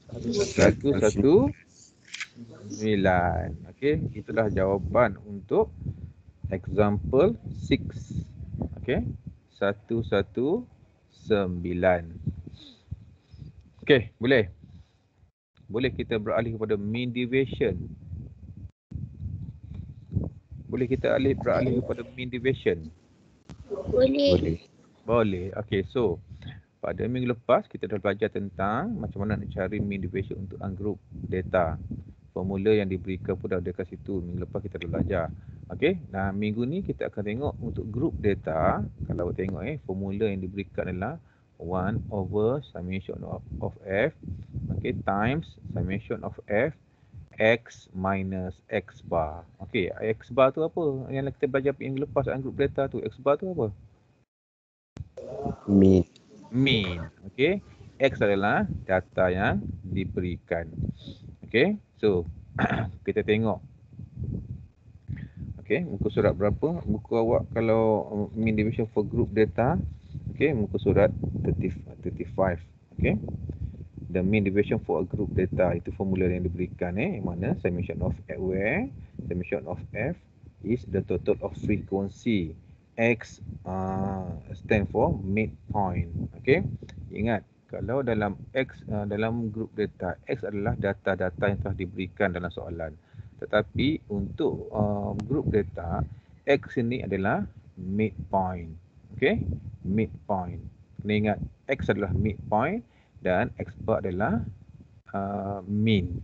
119. Okey, itulah jawapan untuk example 6. Okey, 119. Okey, boleh. Boleh kita beralih kepada mean deviation. Boleh kita beralih kepada mean deviation? Boleh. Boleh. Okey, so pada minggu lepas kita dah belajar tentang macam mana nak cari mean deviation untuk ungroup data. Formula yang diberikan pun dah ada kat situ. Minggu lepas kita dah belajar. Okey, nah minggu ni kita akan tengok untuk group data. Kalau awak tengok formula yang diberikan adalah 1 over summation of f, okey, times summation of f x minus x bar. Okey, x bar tu apa? Yang kita belajar minggu lepas ungroup data tu, x bar tu apa? Mean. Okey, x adalah data yang diberikan. Okey, so kita tengok. Okey, muka surat berapa? Buku awak kalau mean deviation for group data. Okey, muka surat 35. Okey. The mean deviation for a group data itu formula yang diberikan yang mana summation of f where summation of f is the total of frequency. X stand for midpoint. Okey. Ingat, kalau dalam X dalam group data, X adalah data-data yang telah diberikan dalam soalan. Tetapi untuk group data, X ini adalah midpoint. Okey, midpoint. Kena ingat, X adalah midpoint dan X bar adalah mean.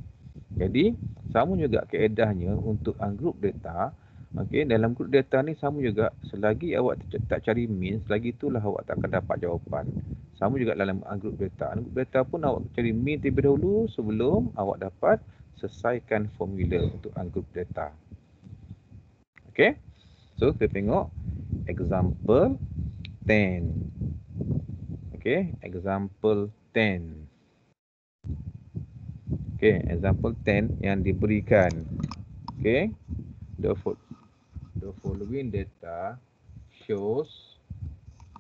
Jadi, sama juga kaedahnya untuk ungroup data. Okey, dalam group data ni sama juga, selagi awak tak cari mean, selagi itulah awak tak akan dapat jawapan. Sama juga dalam ungroup data. Ungroup data pun awak cari mean terlebih dahulu sebelum awak dapat selesaikan formula untuk ungroup data. Okey. So, kita tengok example 10. Okey, example 10. Okey, example 10 yang diberikan. Okey. The following data shows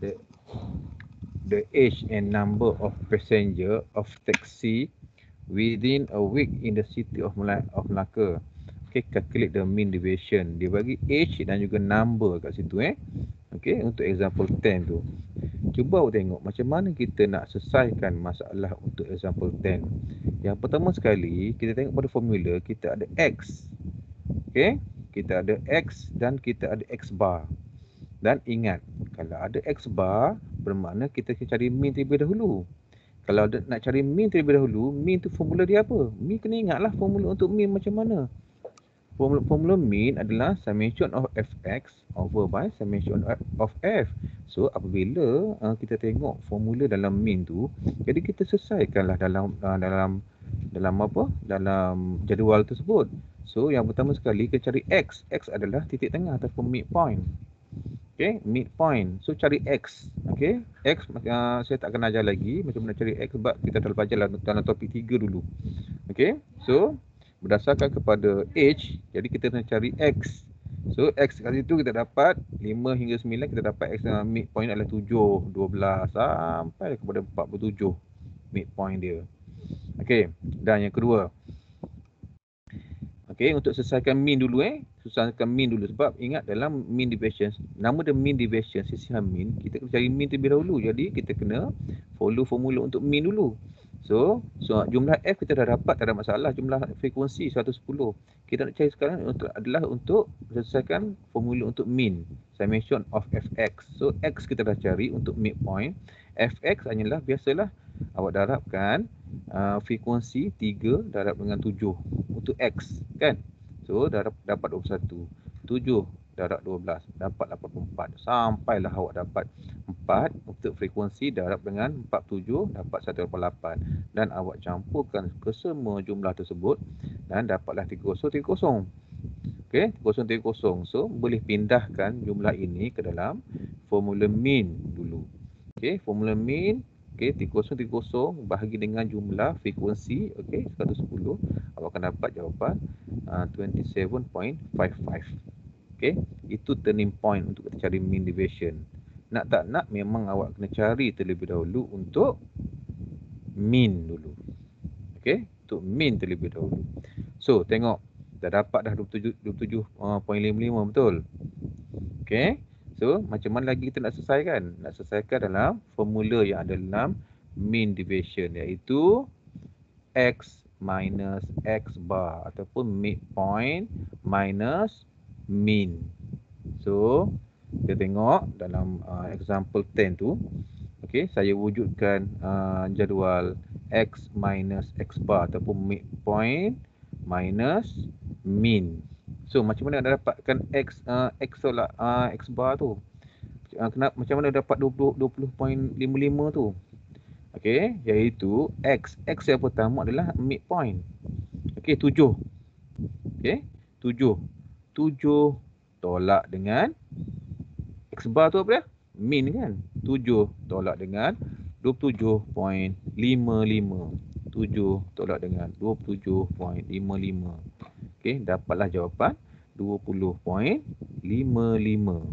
the age and number of passenger of taxi within a week in the city of Melaka. Okay, calculate the mean deviation. Dia bagi age dan juga number kat situ Okay, untuk example 10 tu. Cuba awak tengok macam mana kita nak selesaikan masalah untuk example 10. Yang pertama sekali, kita tengok pada formula, kita ada X. Okay, kita ada X dan kita ada X bar. Dan ingat, kalau ada X bar, bermakna kita cari mean terlebih dahulu. Kalau nak cari mean terlebih dahulu, mean tu formula dia apa? Mean kena ingatlah formula untuk mean macam mana. Formula mean adalah summation of fx over by summation of f. So apabila kita tengok formula dalam mean tu, jadi kita selesaikanlah dalam apa? Dalam jadual tersebut. So yang pertama sekali kita cari x. X adalah titik tengah ataupun midpoint. Okay, midpoint. So cari x. Okay, x saya tak akan ajar lagi macam mana cari x sebab kita dah belajar dalam topik 3 dulu. Okay, so berdasarkan kepada age, jadi kita nak cari x. So x kat situ kita dapat 5 hingga 9, kita dapat x midpoint adalah 7, 12 sampai kepada 47 midpoint dia. Okay, dan yang kedua. Okay, untuk selesaikan mean dulu selesaikan mean dulu sebab ingat dalam mean deviation, nama dia mean deviation, sisihan mean, kita kena cari mean terlebih dahulu. Jadi kita kena follow formula untuk mean dulu. So jumlah F kita dah dapat, tak ada masalah. Jumlah frekuensi 110. Kita nak cari sekarang adalah untuk selesaikan formula untuk mean. Summation of Fx. So X kita dah cari untuk midpoint. Fx hanyalah biasalah awak darabkan frekuensi 3 darab dengan 7 untuk X kan. So dapat 21. 7 darab 12 dapat 84. Sampailah awak dapat 4 untuk frekuensi darab dengan 47 dapat 188 dan awak campurkan ke semua jumlah tersebut dan dapatlah 3030. Okey, 3030. So boleh pindahkan jumlah ini ke dalam formula mean dulu. Okey, formula mean, okey, 3030 bahagi dengan jumlah frekuensi, okey, 110, awak akan dapat jawapan 27.55. Okey, itu turning point untuk kita cari mean deviation. Nak tak nak memang awak kena cari terlebih dahulu untuk mean dulu. Okey, untuk mean terlebih dahulu. So, tengok dah dapat dah 27.55 betul. Okey. So, macam mana lagi kita nak selesaikan? Nak selesaikan dalam formula yang ada dalam mean deviation, iaitu X minus X bar ataupun midpoint minus mean. So, kita tengok dalam example 10 tu. Okey, saya wujudkan jadual X minus X bar ataupun midpoint minus mean. So, macam mana nak dapatkan X tolak X bar tu? Macam mana dapat 20.55 tu? Okey, iaitu X yang pertama adalah midpoint. Okey, 7. Okey, 7 tolak dengan X bar tu apa dia? Mean kan? 7 tolak dengan 27.55. 7 tolak dengan 27.55. Okey, dapatlah jawapan 20.55.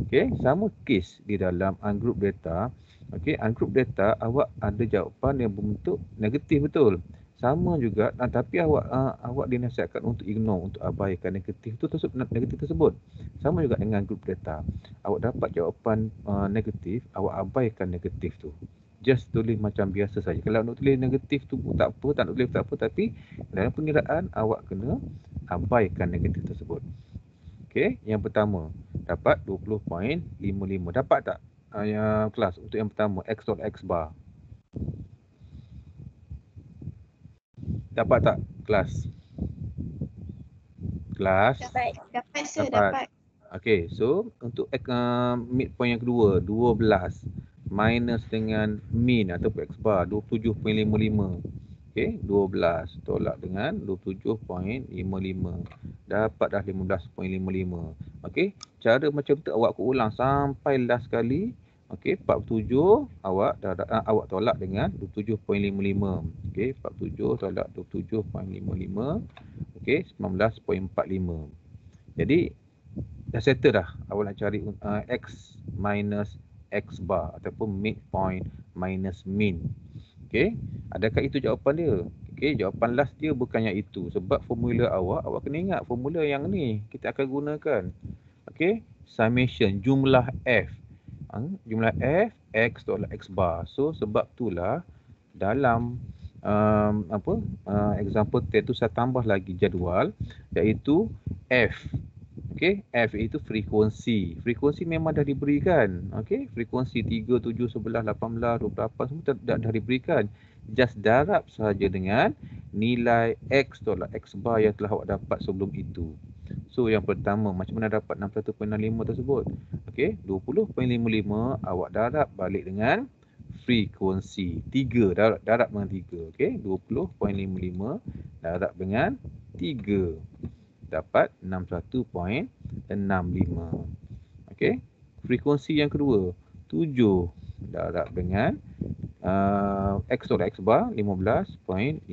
Okey, sama kes di dalam ungroup data. Okey, ungroup data awak ada jawapan yang berbentuk negatif betul. Sama juga, tapi awak dinasihatkan untuk ignore, untuk abaikan negatif tersebut. Sama juga dengan group data. Awak dapat jawapan negatif, awak abaikan negatif tu. Just tulis macam biasa saja. Kalau nak tulis negatif tu tak apa, tak nak tulis tak apa, tapi dalam pengiraan awak kena abaikan negatif tersebut. Okey, yang pertama dapat 20.55. Dapat tak yang kelas untuk yang pertama X dot X bar? Dapat tak kelas? Kelas? Dapat sir, dapat. Okey, so untuk midpoint yang kedua 12 minus dengan mean ataupun X bar 27.55. Okey, 12 tolak dengan 27.55. Dapat dah 15.55. Okey, cara macam tu awak ulang sampai last kali. Okey, 47 awak tolak dengan 27.55. Okey, 47 tolak 27.55. Okey, 19.45. Jadi dah settle dah. Awak nak cari X minus X bar ataupun midpoint minus mean. Okey, adakah itu jawapan dia? Okey, jawapan last dia bukan yang itu. Sebab formula awak kena ingat formula yang ni kita akan gunakan. Okey, summation jumlah F. Jumlah F, X tolak X bar. So, sebab itulah dalam example 10 tu saya tambah lagi jadual, iaitu F. Okey, F itu frekuensi. Frekuensi memang dah diberikan. Okey, frekuensi 3, 7, 11, 18, 28 semua dah diberikan. Just darab sahaja dengan nilai X tolak X bar yang telah awak dapat sebelum itu. So, yang pertama, macam mana dapat 61.65 tersebut? Okey, 20.55 awak darab balik dengan frekuensi 3, darab dengan 3. Okey, 20.55 darab dengan 3. Dapat 61.65. Okey, frekuensi yang kedua 7 darab dengan X tolak X bar 15.55.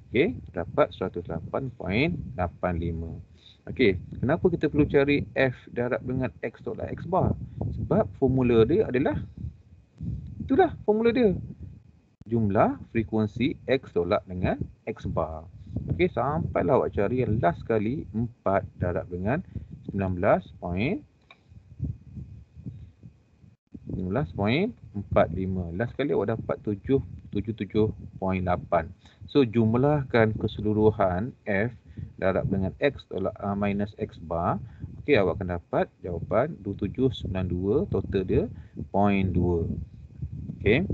Okey, dapat 108.85. Okey, kenapa kita perlu cari F darab dengan X tolak X bar? Sebab formula dia adalah itulah formula dia. Jumlah frekuensi X tolak dengan X bar. Okey, sampailah awak cari yang last kali 4 darab dengan 19.45. Last kali awak dapat 77.8. So, jumlahkan keseluruhan F darab dengan X tolak minus X bar. Okey, awak akan dapat jawapan 2792, total dia 0.2. Okey,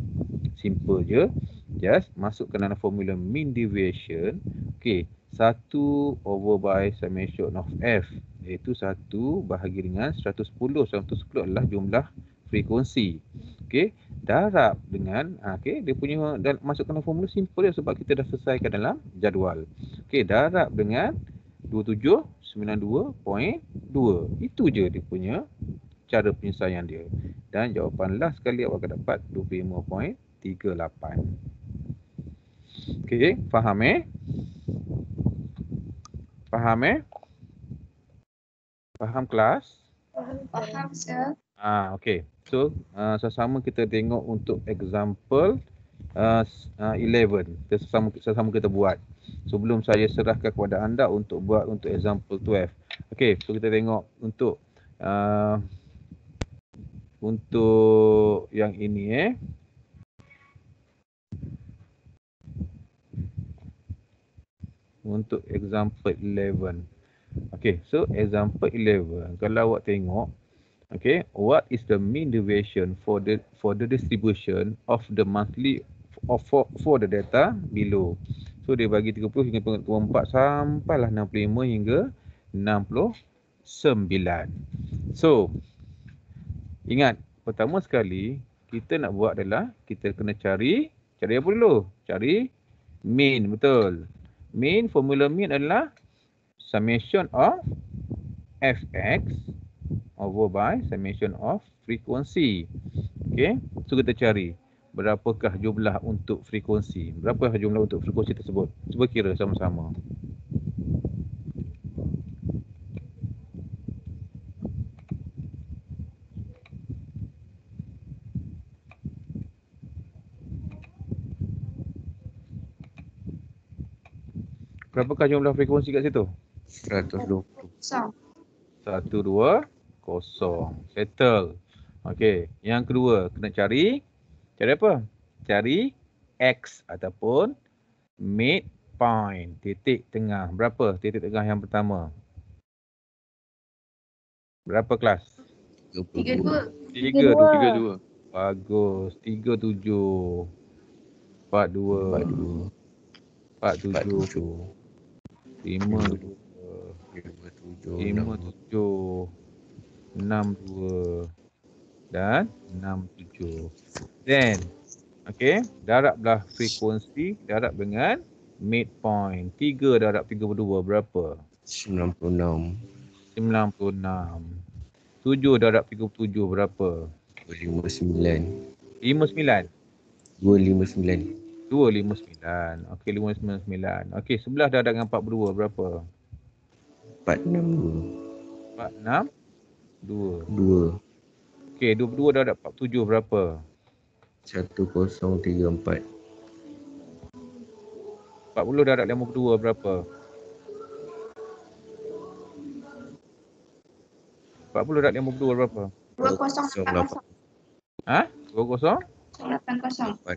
simple je. Just masukkan dalam formula mean deviation. Okey, 1 over by summation of F, iaitu 1 bahagi dengan 110. 110 adalah jumlah frekuensi. Okey, darab dengan dia punya, dan masukkan dalam formula simple dia sebab kita dah selesaikan dalam jadual. Okey, darab dengan 2792.2. Itu je dia punya cara penyelesaian dia. Dan jawapan last sekali awak akan dapat 25.38. Okey, faham Faham Faham kelas? Faham sir. Okey. So, sama-sama kita tengok untuk example 11. Sama-sama kita buat. Sebelum saya serahkan kepada anda untuk buat untuk example 12. Okey, so kita tengok untuk yang ini untuk example 11. Okay, so example 11. Kalau awak tengok, okay, what is the mean deviation for the distribution of the monthly for the data below? So dia bagi 30 hingga 24 sampailah 65 hingga 69. So ingat, pertama sekali kita nak buat adalah kita kena cari apa dulu? Cari mean, betul. Mean, formula mean adalah summation of fx over by summation of frequency. Okay, so kita cari berapakah jumlah untuk frekuensi. Berapakah jumlah untuk frekuensi tersebut? Cuba kira sama-sama. Berapakah jumlah frekuensi kat situ? 120. 120. Settle. Okey, yang kedua kena cari apa? Cari X ataupun midpoint, titik tengah. Berapa titik tengah yang pertama? Berapa kelas? 32. 32. Bagus. 37. 42. 47. 52. 57. 62 dan 67. Then, okay, darablah frekuensi, darab dengan midpoint. 3 darab 32 berapa? 96. 96. 7 darab 37 berapa? 259. 59. 259. 259. Okey, 599. Okey, 11 darab dengan 42 berapa? 462. 462. Okey, 22 darab 47 berapa? 1034. 40 darab 52 berapa? 40 darab 52 berapa? 2080. Ha? 20? 80.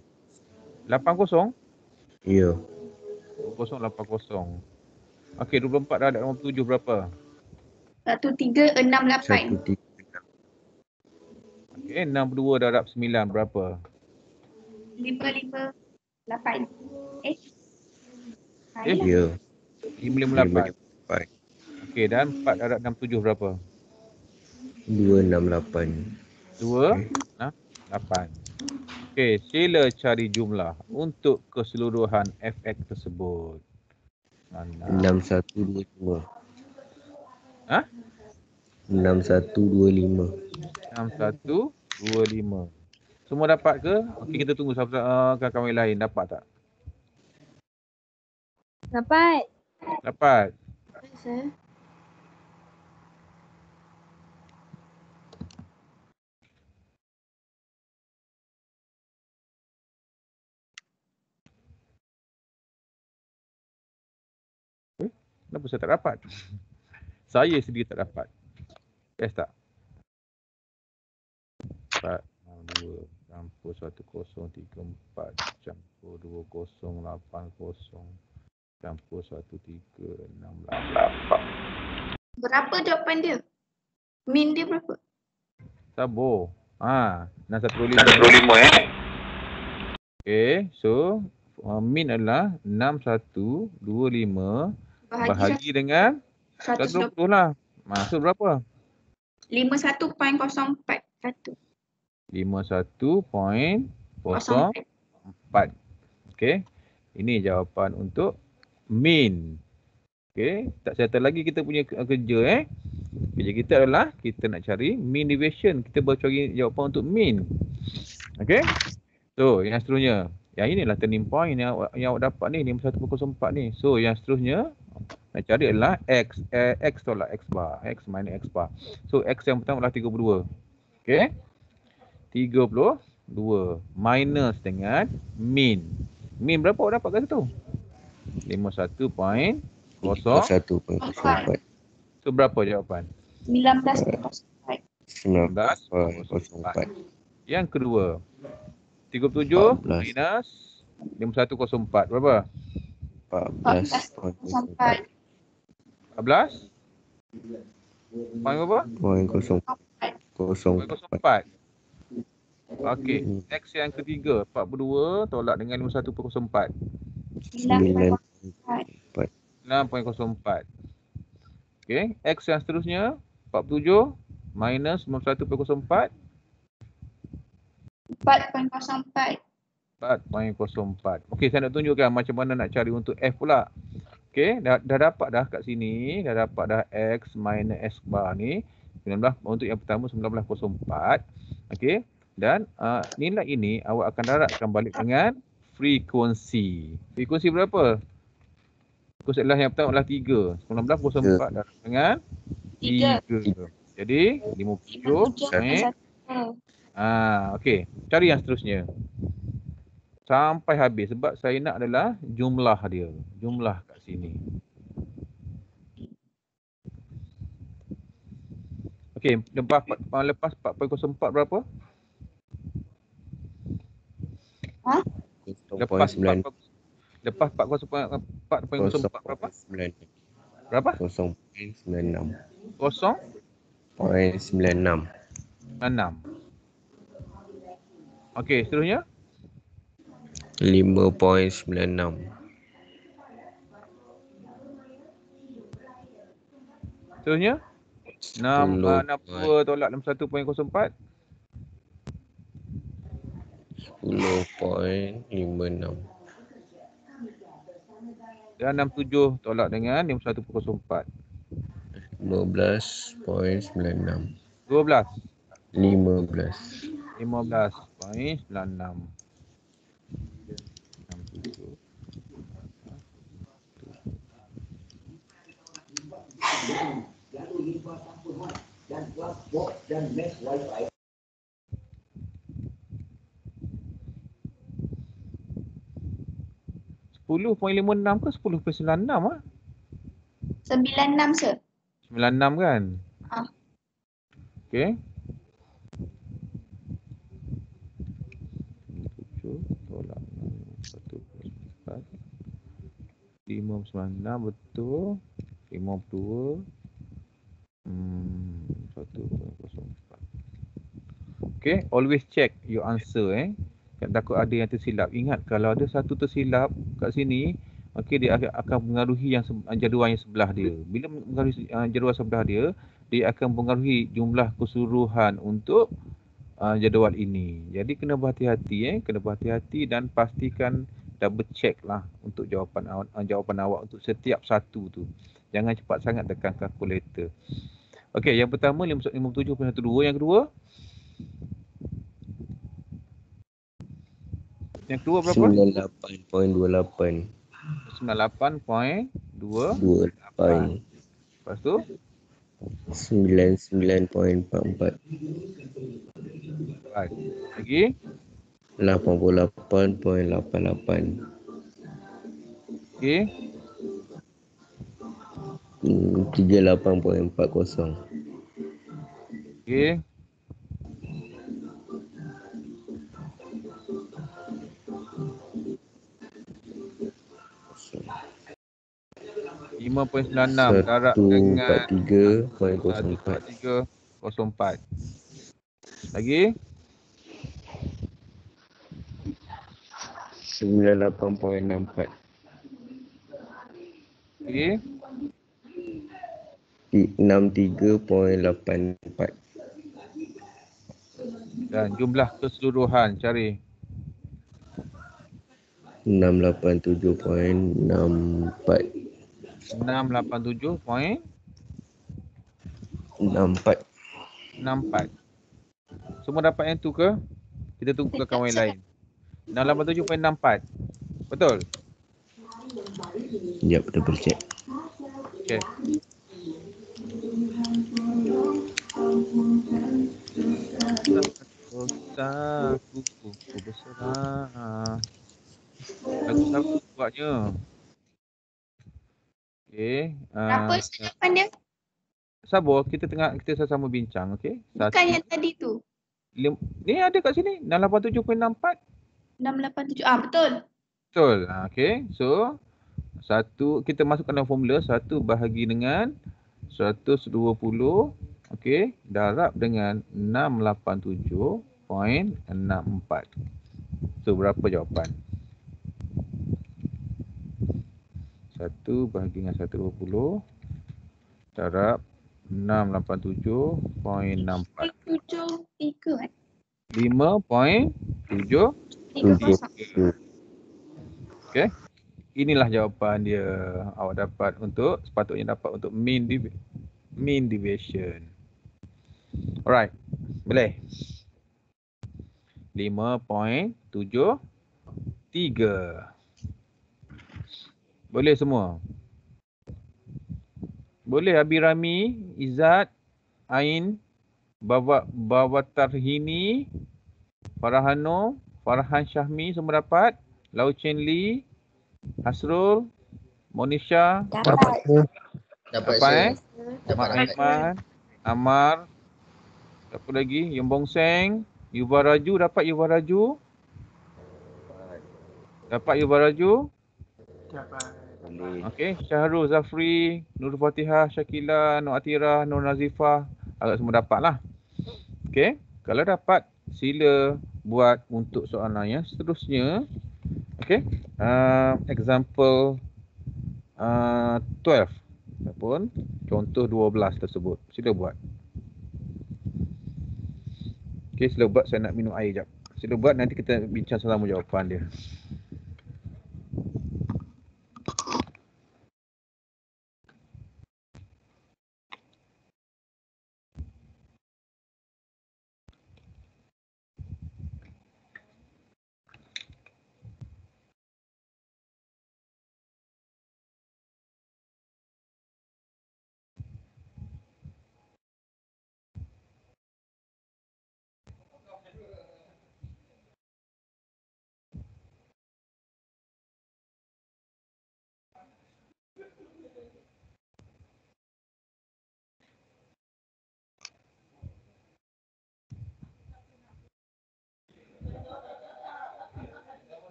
80? Ya. 2080. Okey, 24 darab 57 berapa? 1368. 13. Okey, 62 darab 9 berapa? 558. Ya. 558. 558. Okey, dan 4 darab 67 berapa? 268. 8. Okey, sila cari jumlah untuk keseluruhan fx tersebut. 6125. Ha? 6125. 6125. Semua dapat ke? Okey, kita tunggu kawan-kawan lain dapat tak? Dapat. Dapat. Saya. Kenapa saya tak dapat? Saya sendiri tak dapat. Yes tak? 4, 2, campur 1, 0, 3, 4, campur 2, 0, 8, 0, campur 1, 3, 6, 8. Berapa jawapan dia? Min dia berapa? Sabar. 615. Okay, so min adalah 6125 bahagi dengan 120 lah. Masuk berapa? 51.041. 51.04. Okey. Ini jawapan untuk min. Okey, tak settle lagi kita punya kerja Kerja kita adalah kita nak cari mean deviation. Kita baru cari jawapan untuk mean. Okey. So, yang seterusnya. Yang inilah turning point yang awak dapat ni 51.04 ni. So, yang seterusnya nak cari adalah X. X tolak X bar. X minus X bar. So, X yang pertama adalah 32. Okey. 32. 2 minus dengan min. Min berapa awak dapat kat situ? 51.04. 51.04. So berapa jawapan? 19.04. 19.04. Yang kedua, 37 14. minus 51.04 berapa? 14.04. 14? Point berapa? Point 04. 0.04. Okey, X yang ketiga 42 tolak dengan 51.04. 9.04. 9.04. Okey, X yang seterusnya 47 minus 51.04. 4.04. 4.04. Okey, saya nak tunjukkan macam mana nak cari untuk F pula. Okey, dah dapat dah kat sini, dah dapat dah X minus S bar ni. 19, untuk yang pertama 19.04. Okey, dan nilai ini awak akan daratkan balik dengan frekuensi. Frekuensi berapa? Frekuensi adalah yang pertama adalah 3. 19.04 darat dengan 3. Jadi 57. Okey, cari yang seterusnya. Sampai habis sebab saya nak adalah jumlah dia. Jumlah kat sini. Okey, lepas 4.04 berapa? Ha? Lepas 0.9. 4.04 berapa? Berapa? 0.96. 0.96. 0.96. Okey, seterusnya 5.96. seterusnya 62 tolak 61.04. 10.56. Dan 67 tolak dengan 51.04. 15.96. 12. 15. 15.96. 67. .56 ke 10.96 ah? 96 sir. 96 kan? Okey. 7 tolak 1.4. 5.96 betul. 52. 1.04. Okey, always check your answer Kan takut ada yang tersilap. Ingat kalau ada satu tersilap kat sini, okey dia akan mengaruhi yang jadual yang sebelah dia. Bila mengaruhi jadual sebelah dia, dia akan mengaruhi jumlah keseluruhan untuk jadual ini. Jadi kena berhati-hati kena berhati-hati dan pastikan double check lah untuk jawapan awak untuk setiap satu tu. Jangan cepat sangat tekan kalkulator. Okey, yang pertama 57.12, yang kedua? Yang kedua berapa? 98.28. 98.28. Lepas tu 99.44. right. Lagi 88.88. okey 38.40. okey 5.96 darab dengan 143.04. 143.04. Lagi 98.64. okey 63.84. dan jumlah keseluruhan cari 687.64. 687.64. 64. Semua dapat yang tu ke? Kita tunggu ke kawan yang lain. 687.64. Betul? Sekejap, double check. Okey. Dosa kuku Berserah. Lagu siapa buatnya? Okey. Berapa jawapan dia? Sabar, kita sama bincang, okey? Bukan yang tadi tu. Ni ada kat sini, 687.64. 687. Ah, betul. Betul. Okey. So, kita masukkan dalam formula 1 bahagi dengan 120, okey, darab dengan 687.64. So, berapa jawapan? 1 bahagi dengan 120 darab 687.64. 73 kan? 5.7. 3 Okey. Inilah jawapan dia. Awak sepatutnya dapat untuk mean deviation. Alright. Boleh. 5.73. Boleh semua? Boleh Abirami, Izzat, Ain, Bawatarhini, Farahano, Farhan Syahmi semua dapat? Lau Chen Lee, Hasrul, Monisha, Dapat. dapat Mak Aiman, Amar, siapa lagi? Yombong Seng, Yuva Raju, dapat Yuva Raju? Dapat Yuva Raju? Okey, Syahrul Zafri, Nur Fatihah, Syakila, Nur Atira, Nur Nazifah, agak semua dapat lah. Okey, kalau dapat sila buat untuk soalan yang seterusnya. Okey, example 12 ataupun contoh 12 tersebut. Sila buat. Okey, sila buat, saya nak minum air jap. Sila buat, nanti kita bincang sama jawapan dia.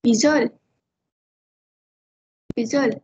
Fizul. Fizul.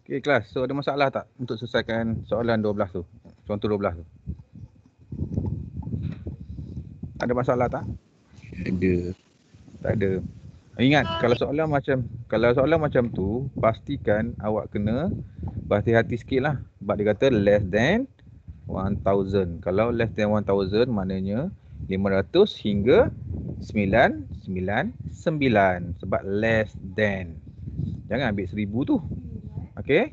Okay kelas, so ada masalah tak untuk selesaikan soalan 12 tu? Contoh 12 tu. Ada masalah tak? Ada. Tak ada. Ingat, kalau soalan macam tu, pastikan awak kena berhati-hati sikit lah. Sebab dia kata less than 1000. Kalau less than 1000 maknanya 500 hingga 999. Sebab less than. Jangan ambil 1000 tu. Okay.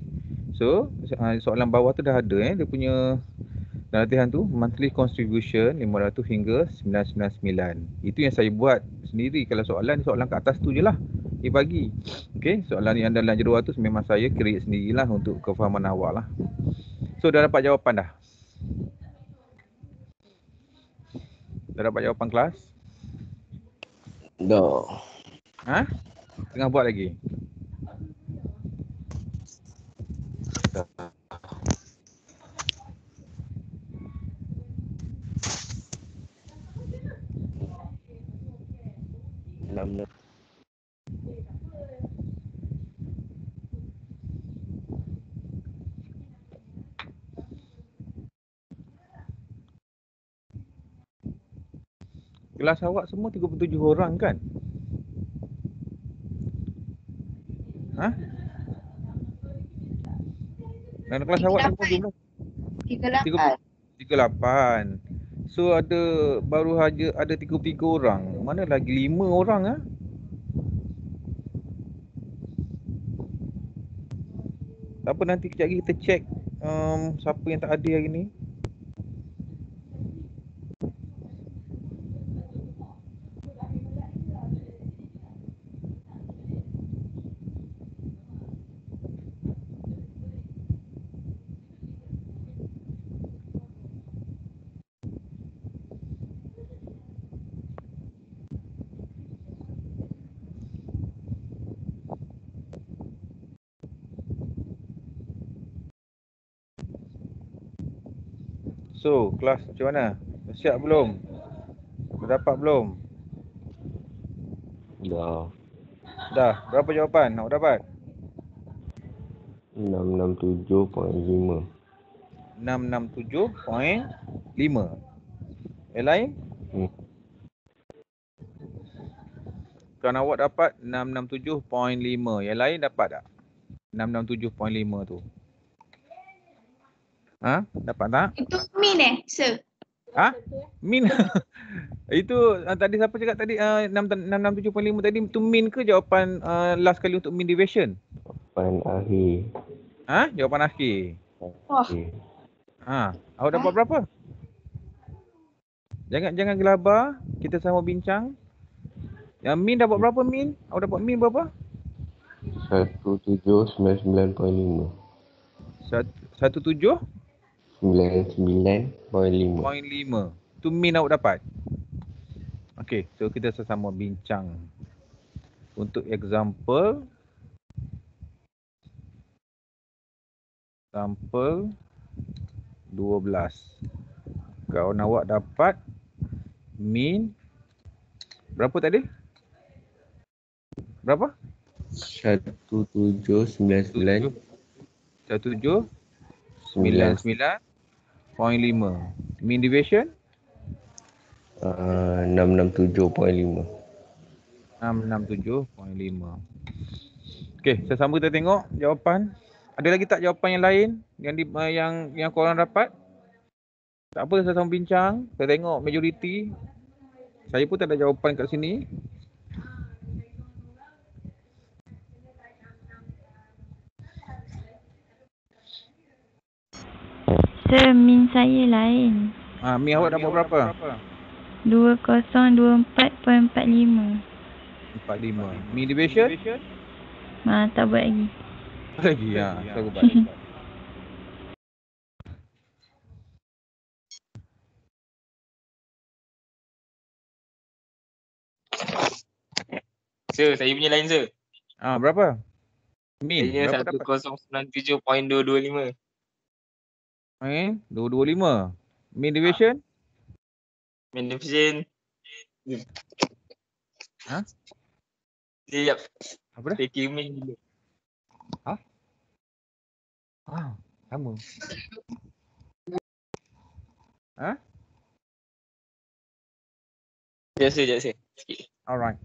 So, soalan bawah tu dah ada dia punya latihan tu, monthly contribution 500 hingga 999. Itu yang saya buat sendiri. Kalau soalan kat atas tu je lah dia bagi. Okay, soalan yang dalam jadual tu memang saya create sendirilah untuk kefahaman awak lah. So dah dapat jawapan dah? Dah dapat jawapan kelas? Dah. Ha? Tengah buat lagi? Dah. 6. Kelas awak semua 37 orang kan? Ha? Dan kelas awak semua jumlah 38. 38. So baru saja ada 33 orang. Mana lagi 5 orang ah? Tak apa, nanti kejap lagi kita check siapa yang tak ada hari ni. So, kelas macam mana? Dah siap belum? Dah dapat belum? Dah. Dah. Berapa jawapan awak dapat? 667.5. 667.5. Yang lain? Kan awak dapat 667.5. Yang lain dapat tak? 667.5 tu. Ha? Dapat tak? Itu min sir? Ha? Min. Itu tadi siapa cakap tadi 667.5 tadi tu min ke jawapan last kali untuk mean deviation? Jawapan akhir. Ha? Jawapan akhir. Wah. Okay. Ha, awak dapat berapa? Jangan gelabah, kita sama bincang. Yang min dapat berapa min? Awak dapat min berapa? 1799.5. 17? 99.5. Tu min awak dapat. Okey, so kita sesama bincang. Untuk example 12. Kawan awak dapat min berapa tadi? Berapa? 1799. 1799.5. Mean deviation? 667.5. 667.5. Okey, sama-sama kita tengok jawapan. Ada lagi tak jawapan yang lain yang korang dapat? Tak apa, sama-sama bincang. Kita tengok majoriti. Saya pun tak ada jawapan kat sini. Sir, min saya lain. Min awak dapat berapa? 2024.45. 45. Mean deviation? Tak buat lagi. Lagi saya buat. Sir, saya punya lain sir. Berapa? Min Saya berapa dapat? 1097.225. 225. Mean deviation? Mean division. Sekejap. Apa dah? Saya kira min dulu. Sama. Ha? Sekejap sir. Sikit. Alright.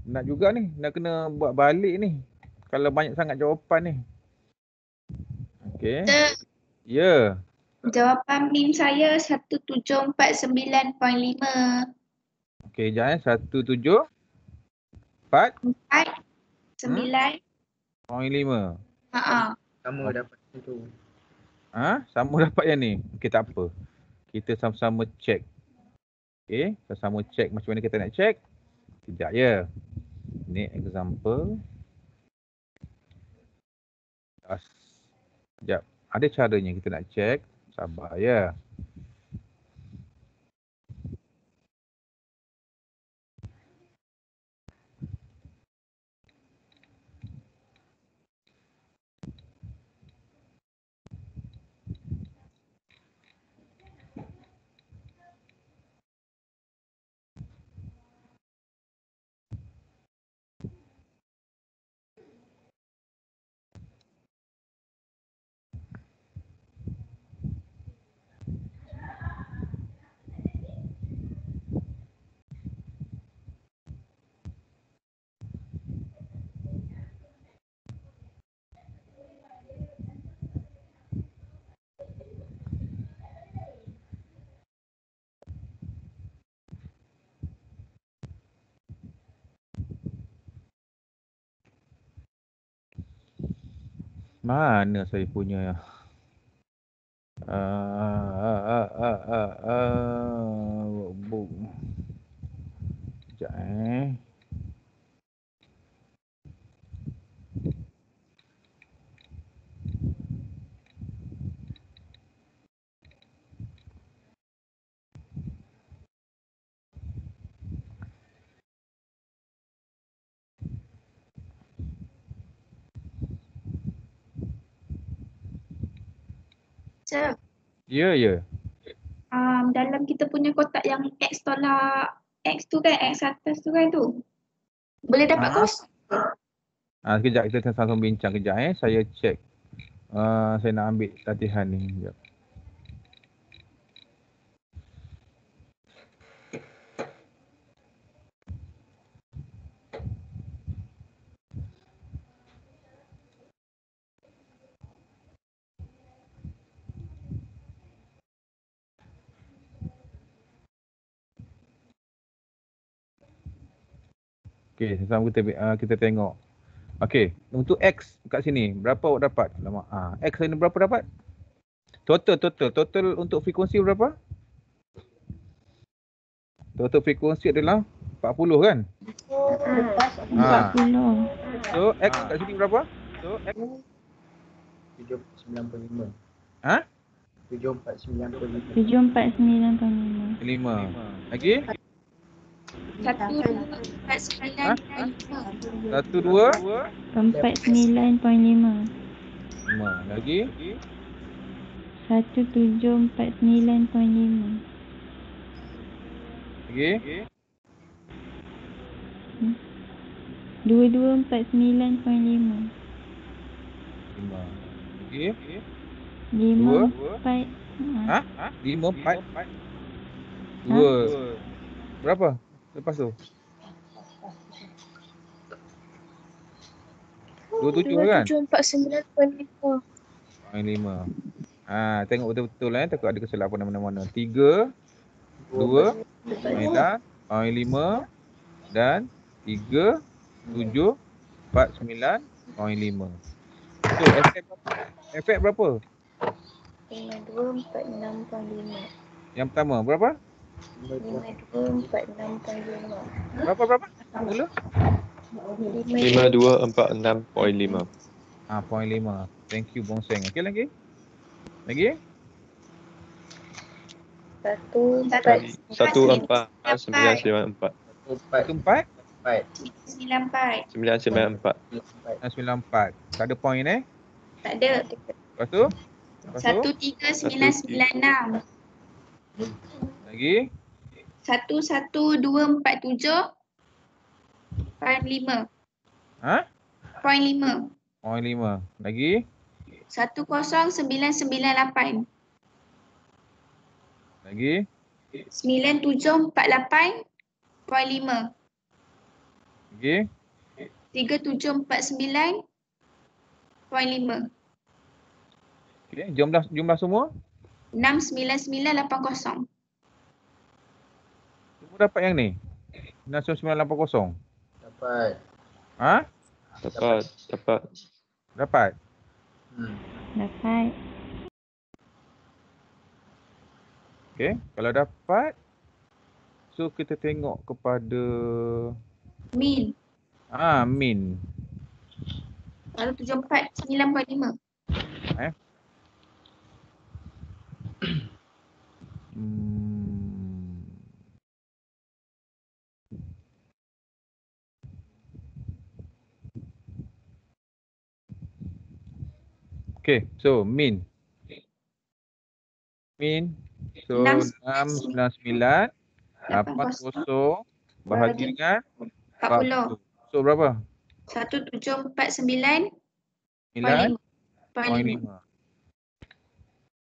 Nak juga ni, nak kena buat balik ni. Kalau banyak sangat jawapan ni. Okey. Sir, Ya. jawapan min saya 1749.5. Okey, jap 17 4 9. 0.5. Sama dapat tu. Sama dapat yang ni. Okey, tak apa. Kita sama-sama check. Okey, sama-sama check macam mana kita nak check. Sekejap ya. Ni example. Sekejap. Ada caranya kita nak check. Sabar ya. Mana saya punya workbook. Sekejap Sir, Ya. dalam kita punya kotak yang X tolak X tu kan, X atas tu kan tu. Boleh dapat kos? Sekejap kita sama-sama bincang kejap Saya check. Saya nak ambil latihan ni. Sekejap. Okey, sama kita tengok. Okey, untuk X kat sini berapa awak dapat? Alamak. X ini berapa dapat? Total untuk frekuensi berapa? Total frekuensi adalah 40 kan? 40. So X kat sini berapa? 795. 749.5. 7495. 5. Lagi? 1249. 1, 2, 49.5. 5. Lagi? 1749.5. Lagi? 2249.5. 5. Lagi? 5 5, 4. 2. Berapa? Lepas tu? 27 kan? 2749.5. 5. Tengok betul-betul takut ada kesilapan mana-mana. 3, 2, 5 dan 3, 7, 49.5. So efek berapa? 5246.5. Yang pertama berapa? 5246.5. Berapa? Mula? 5246.5. 0.5. Thank you Bongseng. Okey lagi? Lagi? 14994. 14? 94. 994. 94. Tak ada point Tak ada. Lepas tu? 13996. Lagi? 11247.5. Ha? Point 5. 0.5. Lagi? 10998. Lagi? 9748.5. Lagi? 3749.5. Okey, jumlah semua? 69980. Semua dapat yang ni? 69980. Dapat. Ha? Dapat. Dapat? Dapat. Okey, kalau dapat, so kita tengok kepada Min. min. Lalu 749.5. Okay, so min. So 699 80 bahagi dengan 40. So berapa? 1749.5. 9.5.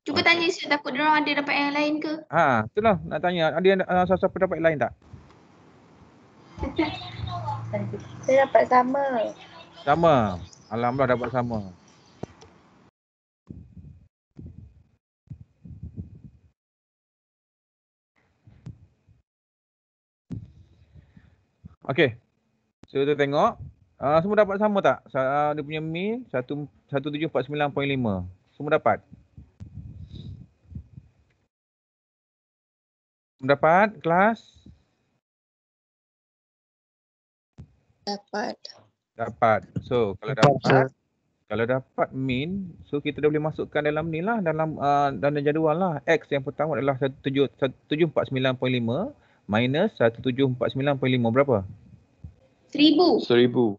Cuba tanya Syed, takut diorang ada dapat yang lain ke? Itulah nak tanya. Ada yang siapa dapat lain tak? Saya dapat sama. Sama. Alhamdulillah dapat sama. Okey. So kita tengok. Semua dapat sama tak? Dia punya min 1749.5. Semua dapat? Dapat kelas? Dapat. So kalau dapat min, so kita dah boleh masukkan dalam ni lah, dalam jadual lah. X yang pertama adalah 1749.5 minus 1749.5 berapa? 1000. 1000.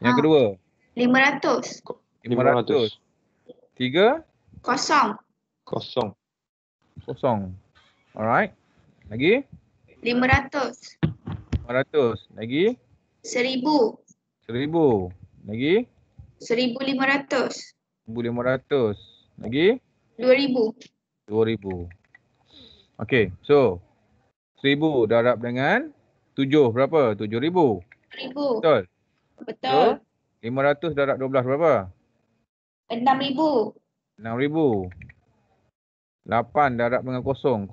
Yang kedua? 500. 500. 3? Kosong. Alright. Lagi? 500. 500. Lagi? 1000. Lagi? 1500. 1500. Lagi? 2000. Okey, so 1000 darab dengan 7 berapa? 7000. 1000. Betul? Betul. 500 darab 12 berapa? 6000. 6000. 8 darab dengan kosong.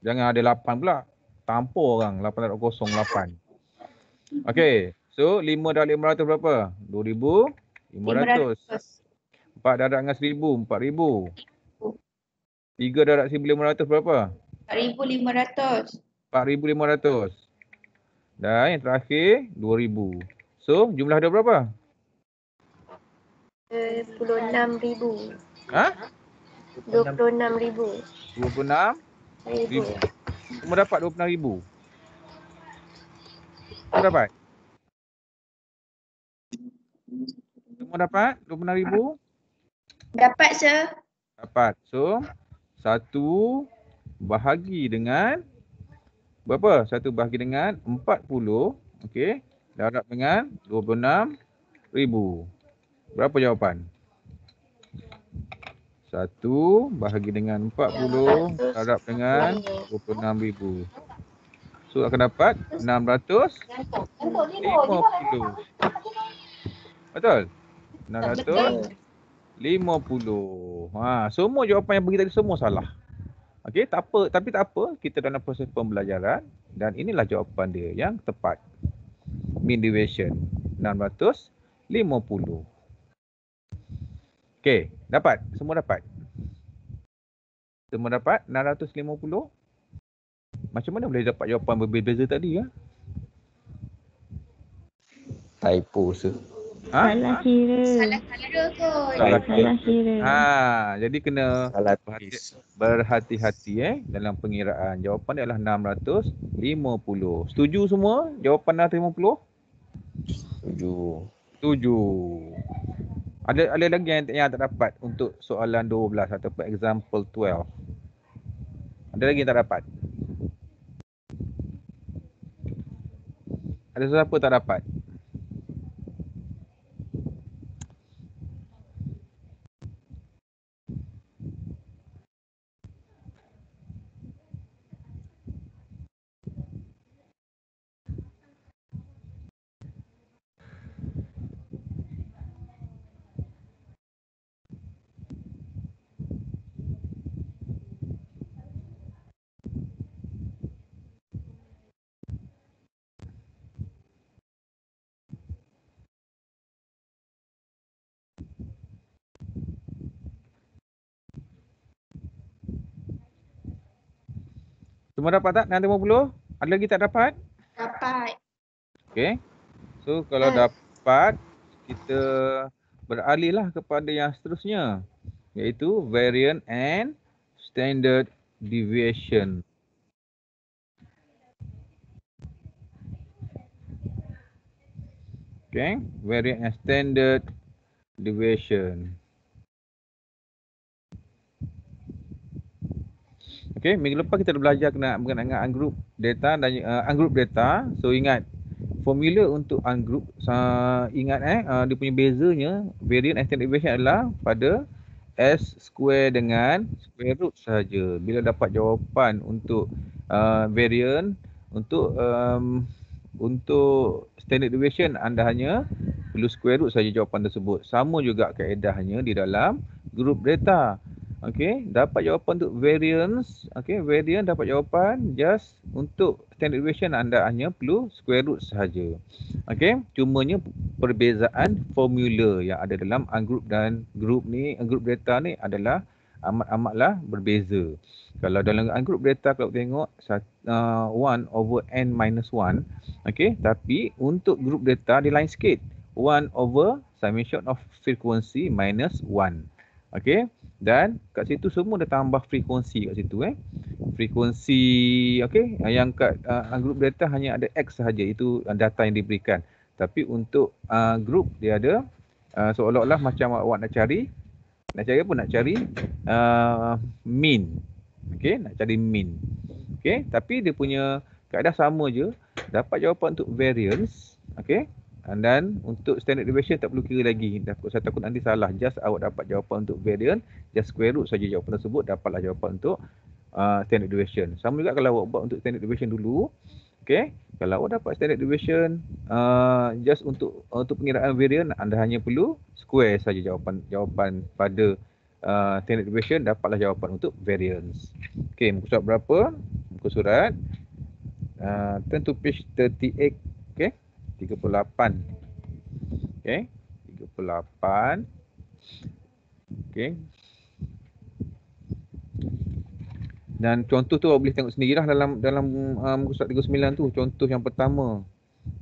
Jangan ada 8 pula. Tampur orang 8 darab kosong 8. Okey, so 5 darab 500 berapa? 2500. 4 darab dengan 1000, 4000. 3 darab 1500 berapa? 4500. 4500. Dan yang terakhir 2000. So jumlah dia berapa? 26,000. 26,000. Semua dapat 26,000. Semua dapat 26,000? Dapat, Sir. Dapat. So 1 bahagi dengan berapa? 1 bahagi dengan 40. Okey. Darab dengan 26,000. Berapa jawapan? 1 bahagi dengan 40 darab dengan 26,000. So akan dapat 650. Betul? 650. Semua jawapan yang bagi tadi semua salah. Okey, tak apa, tapi tak apa, kita dalam proses pembelajaran dan inilah jawapan dia yang tepat. mean deviation. 650. Okey, dapat? Semua dapat? Semua dapat 650? Macam mana boleh dapat jawapan berbeza tadi ya? Typo sir. Salah kira. Salah kira kot. Salah kira. Jadi kena Salah berhati-hati dalam pengiraan. Jawapan dia adalah 650. Setuju semua jawapan 650? Setuju. Ada lagi yang tak dapat untuk soalan 12 ataupun example 12? Ada lagi yang tak dapat? Ada siapa tak dapat? Semua dapat tak 650? Ada lagi tak dapat? Dapat. Okey. So kalau dapat, kita beralihlah kepada yang seterusnya, iaitu variance and standard deviation. Okay, variance and standard deviation. Okay, minggu lepas kita dah belajar berkenaan dengan ungroup data dan ungroup data. So ingat formula untuk ungroup, ingat dia punya bezanya variance and standard deviation adalah pada S square dengan square root sahaja. Bila dapat jawapan untuk variance, untuk standard deviation anda hanya perlu square root saja jawapan tersebut. Sama juga kaedahnya di dalam group data. Okey, dapat jawapan untuk variance, variance dapat jawapan, just untuk standard deviation anda hanya perlu square root sahaja. Okey, cumanya perbezaan formula yang ada dalam ungroup dan group data ni adalah amatlah berbeza. Kalau dalam ungroup data kalau tengok 1/n-1, okey, tapi untuk group data dia lain sikit. 1/summation of frequency minus 1. Okey, dan kat situ semua dah tambah frekuensi kat situ frekuensi, okey, yang kat group data hanya ada x sahaja, itu data yang diberikan. Tapi untuk group dia ada seolah-olah macam awak nak cari mean. Okey, nak cari mean. Okey, tapi dia punya kaedah sama je, dapat jawapan untuk variance, okey. Dan untuk standard deviation tak perlu kira lagi. Saya takut nanti salah. Just awak dapat jawapan untuk variance, just square root saja jawapan tersebut, dapatlah jawapan untuk standard deviation. Sama juga kalau awak buat untuk standard deviation dulu. Okey, kalau awak dapat standard deviation just untuk pengiraan variance, anda hanya perlu square saja jawapan pada standard deviation, dapatlah jawapan untuk variance. Okey, muka surat berapa? Muka surat turn to page 38. Okey, 38. Okey, 38. Okey. Dan contoh tu awak boleh tengok sendirilah dalam muka surat 39 tu, contoh yang pertama.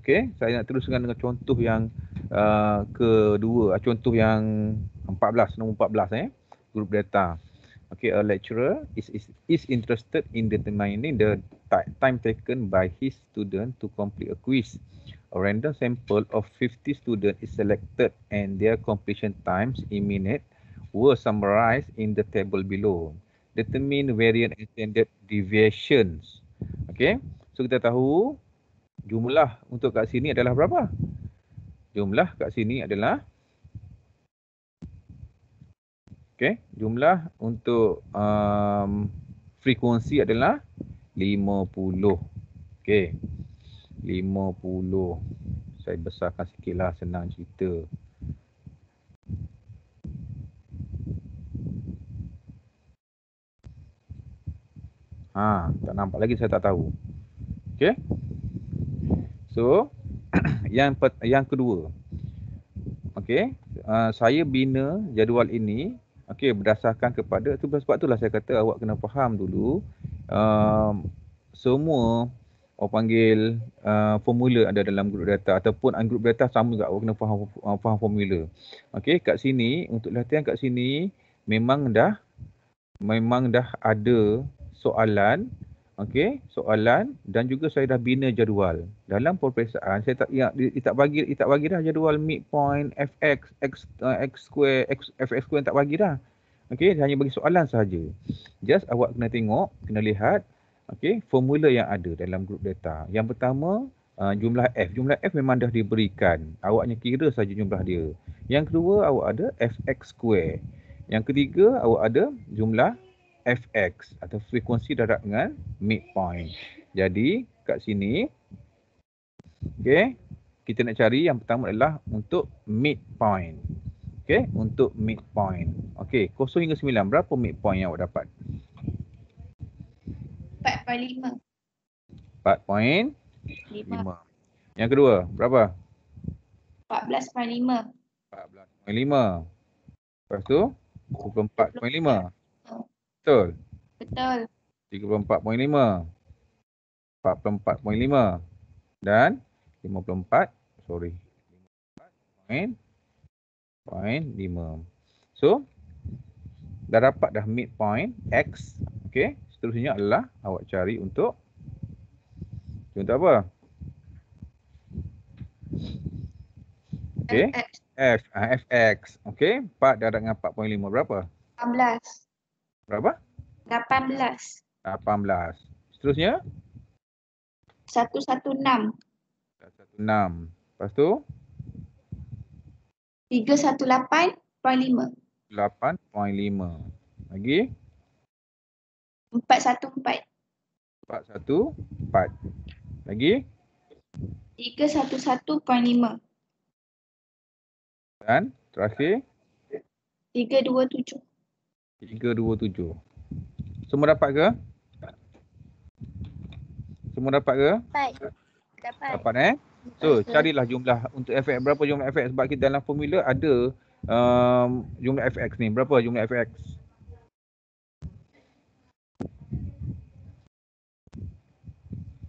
Okey, saya nak teruskan dengan contoh yang kedua, contoh yang 14, nombor 14 group data. Okay, a lecturer is interested in determining the time taken by his student to complete a quiz. A random sample of 50 students is selected and their completion times in minutes were summarized in the table below. Determine variance and standard deviations. Okay, so kita tahu jumlah untuk kat sini adalah berapa? Jumlah kat sini adalah, okay, jumlah untuk frekuensi adalah 50. Okay, 50. Saya besarkan sikit lah, senang cerita. Tak nampak lagi, saya tak tahu. Okay, so yang kedua. Okey, saya bina jadual ini berdasarkan kepada sebab itulah saya kata awak kena faham dulu semua orang panggil formula ada dalam grup data ataupun grup data sama juga awak kena faham formula. Okey, kat sini untuk latihan kat sini memang dah ada soalan, soalan dan juga saya dah bina jadual. Dalam peperiksaan saya tak bagi dah jadual midpoint fx x square fx square tak bagi dah. Okey, hanya bagi soalan sahaja. Just awak kena tengok, kena lihat formula yang ada dalam grup data. Yang pertama jumlah f. Jumlah f memang dah diberikan. Awaknya kira saja jumlah dia. Yang kedua awak ada fx square. Yang ketiga awak ada jumlah fx atau frekuensi darab dengan midpoint. Jadi kat sini kita nak cari yang pertama adalah untuk midpoint. Untuk midpoint. 0 hingga 9 berapa midpoint yang awak dapat? 4.5. 4.5. Yang kedua berapa? 14.5. 14.5. Lepas tu 24.5. Betul? Betul. 34.5. 44.5 dan 54.5. So dah dapat dah midpoint x. Seterusnya adalah awak cari untuk apa? fx. 4 darab dengan 4.5 berapa? 18. Berapa? 18. 18. Seterusnya 116. 116. Lepas tu 318.5. 8.5. Lagi 414. 414. Lagi 311.5. dan terakhir 327. 327. Semua dapat ke? Semua dapat ke? Dapat So carilah jumlah untuk fx. Berapa jumlah fx? Sebab kita dalam formula ada jumlah fx ni. Berapa jumlah fx?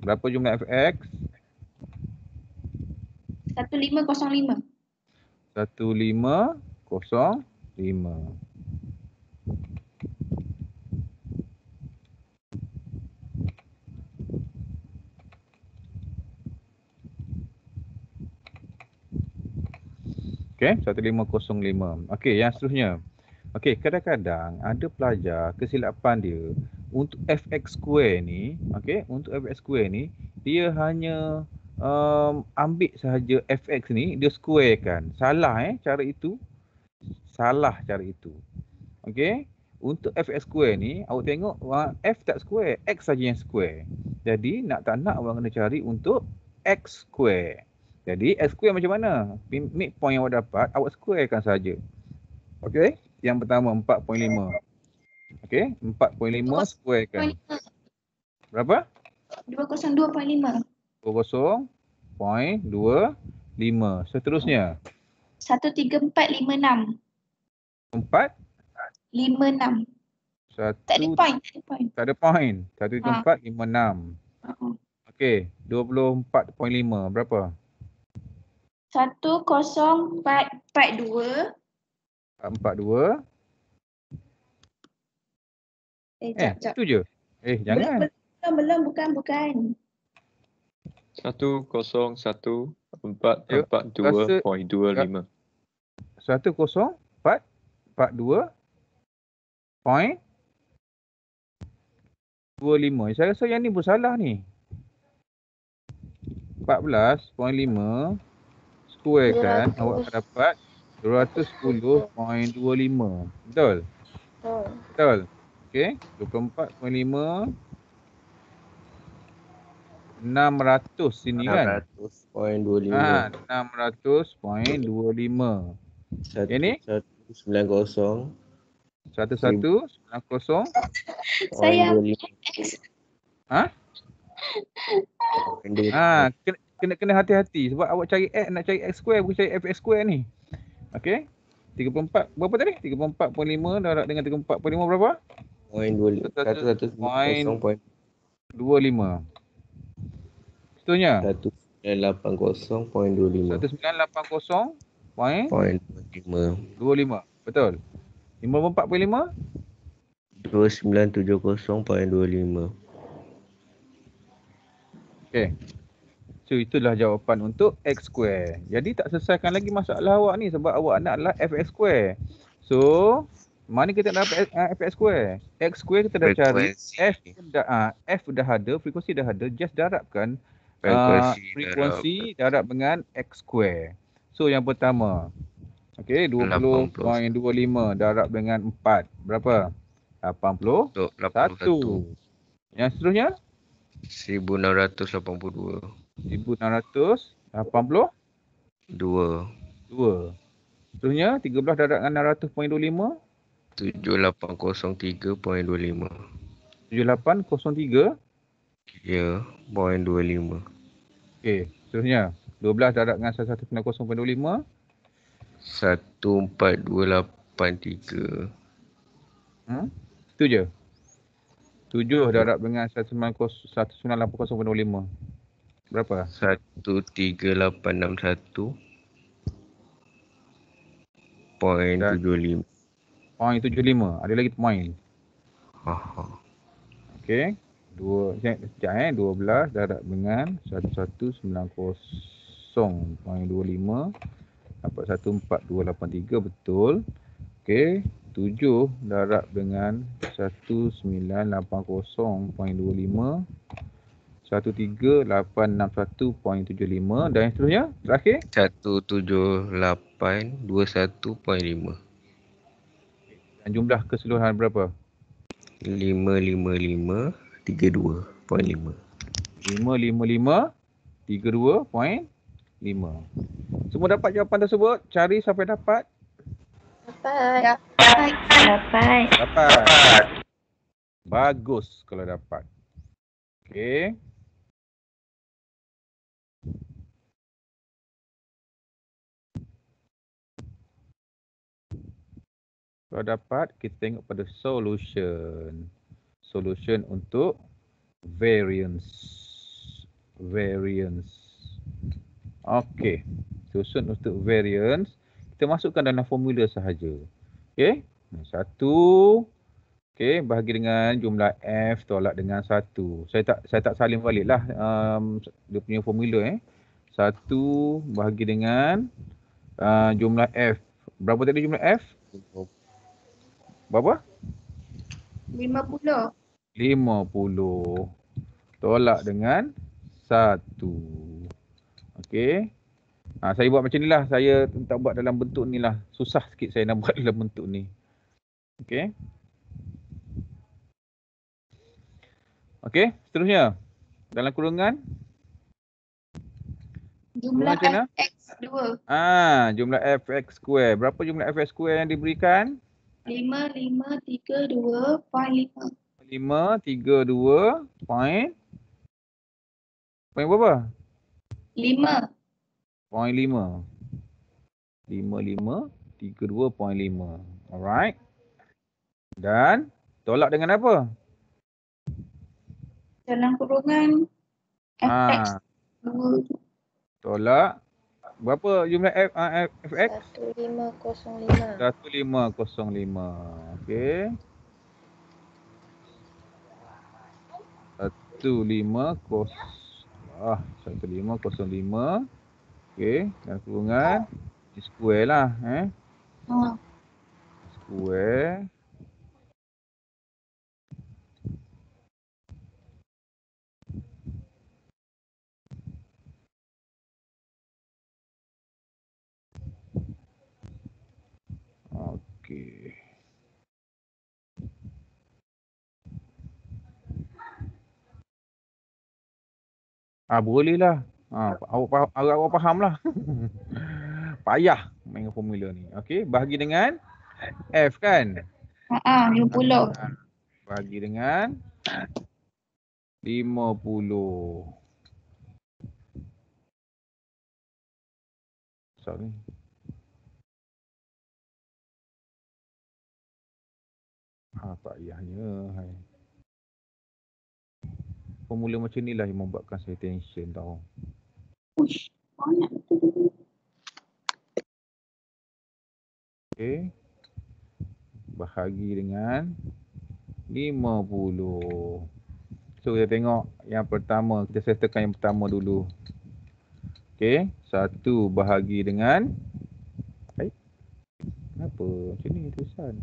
Berapa jumlah fx? 1505. 1505. Okey, 1505. Okey, yang seterusnya. Okey, kadang-kadang ada pelajar kesilapan dia untuk fx square ni, untuk fx square ni dia hanya ambil sahaja fx ni dia square kan. Salah cara itu. Salah cara itu. Okey, untuk fx square ni awak tengok f tak square, x saja yang square. Jadi nak tak nak awak kena cari untuk x square. Jadi x square macam mana? Midpoint yang awak dapat awak squarekan saja. Okey, yang pertama 4.5. Okey, 4.5 squarekan. Berapa? 202.5. 2.25. Seterusnya 13456. 4 56. Tak ada point. Tak ada point. 13456. Okey, 24.5 berapa? 10442. 42. Jap. Itu je. Jangan. Belum, bukan. 101.442.25. 10442.25. Saya rasa yang ni bersalah ni. 14.5 square kan awak akan dapat 210.25. Betul? Betul. Okey, 24.5 600 sini kan? 600.25. 600.25. Yang ni 190. 1190. Saya kena hati-hati sebab awak cari X, nak cari X square bukan cari Fx square ni. Okey. 34 berapa tadi? 34.5 darab dengan 34.5 berapa? Poin 25. 190.25. Seterusnya 1980.25. 1980.25. Poin 25. Betul. 54.5 2970.25. okey. So itulah jawapan untuk X square. Jadi tak selesaikan lagi masalah awak ni sebab awak naklah Fx square. So mana kita nak dapat Fx square? X square kita dah cari, F dah ada, frekuensi dah ada, just darabkan frekuensi darab dengan X square. So yang pertama, okey, 20.25 darab dengan 4 berapa? 81. Yang seterusnya 1682. 1682. Seterusnya 13 darab dengan 600.25. 7803.25. 7803. Ya, poin 25. Okey, seterusnya 12 darab dengan 190.25. 14283. Itu je. 7 darab dengan 198.05. Berapa? 13861. Poin 75. Poin 75. Ada lagi poin. Okey. 12 darab dengan 1190.25 dapat 14283 betul. Okey. 7 darab dengan 1980.25 13861.75 dan yang seterusnya terakhir 17821.5. dan jumlah keseluruhan berapa? 55532.5. 55532.5. Semua dapat jawapan tersebut? Cari sampai dapat? Dapat. Dapat. Bagus kalau dapat. Okey. Kalau dapat, kita tengok pada solution. Solution untuk variance. Okey. Solution untuk variance. Kita masukkan dalam formula sahaja. Okey. 1. Okey. Bahagi dengan jumlah F tolak dengan 1. Saya tak salin balik lah dia punya formula. 1 bahagi dengan jumlah F. Berapa tadi jumlah F? Berapa? 50. 50. Tolak dengan 1. Okey. Saya buat macam ni lah. Saya tak buat dalam bentuk ni lah. Susah sikit saya nak buat dalam bentuk ni. Okey. Okey. Seterusnya. Dalam kurungan. Jumlah kurungan Fx2. Jumlah Fx square. Berapa jumlah Fx square yang diberikan? 5532.5. 532 point berapa? 5. Point 5. 5532.5. Alright. Dan tolak dengan apa? Dalam kurungan Fx2. Tolak berapa jumlah Fx? 1505. 1505. Okey. 1505. Okey, dan kurungan square lah square. Okey. Boleh lah. Awak faham lah. Payah main formula ni. Okey, bahagi dengan F kan? 50. Bahagi dengan 50. Susah ni. Pak Ayahnya. Hai. Formula macam ni lah yang membuatkan saya tension tau. Uish, banyak betul. Okey. Bahagi dengan 50. So kita tengok yang pertama. Kita settlekan yang pertama dulu. Okey. 1 bahagi dengan. Kenapa? Macam ni tulisan.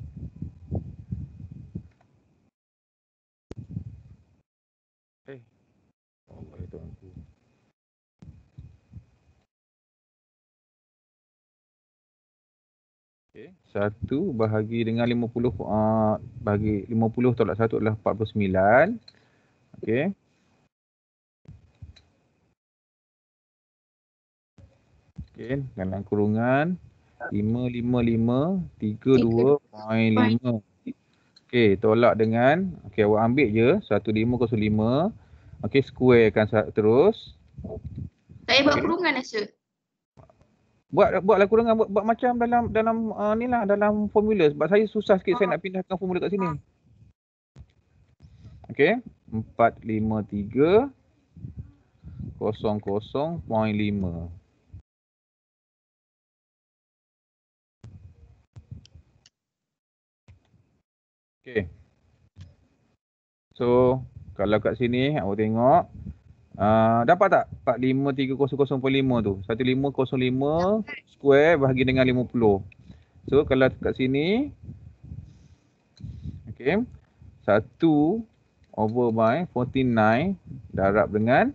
Allah ya Tuhanku. Okey, 1 bahagi dengan 50, bahagi 50 tolak 1 adalah 49. Okey. Okey, dalam kurungan 555 32.5. Okey, tolak dengan, okey awak ambil je 1505. Okey, squarekan terus. Saya buat kurungan rasa. Buatlah kurungan, buat macam dalam ni lah, dalam formula. Sebab saya susah sikit saya nak pindahkan formula kat sini. Okey, 453 00.5. Okey. So, kalau kat sini awak tengok dapat tak 453 00.5 tu? 1505 square bahagi dengan 50. So kalau kat sini okey, 1 over by 49 darab dengan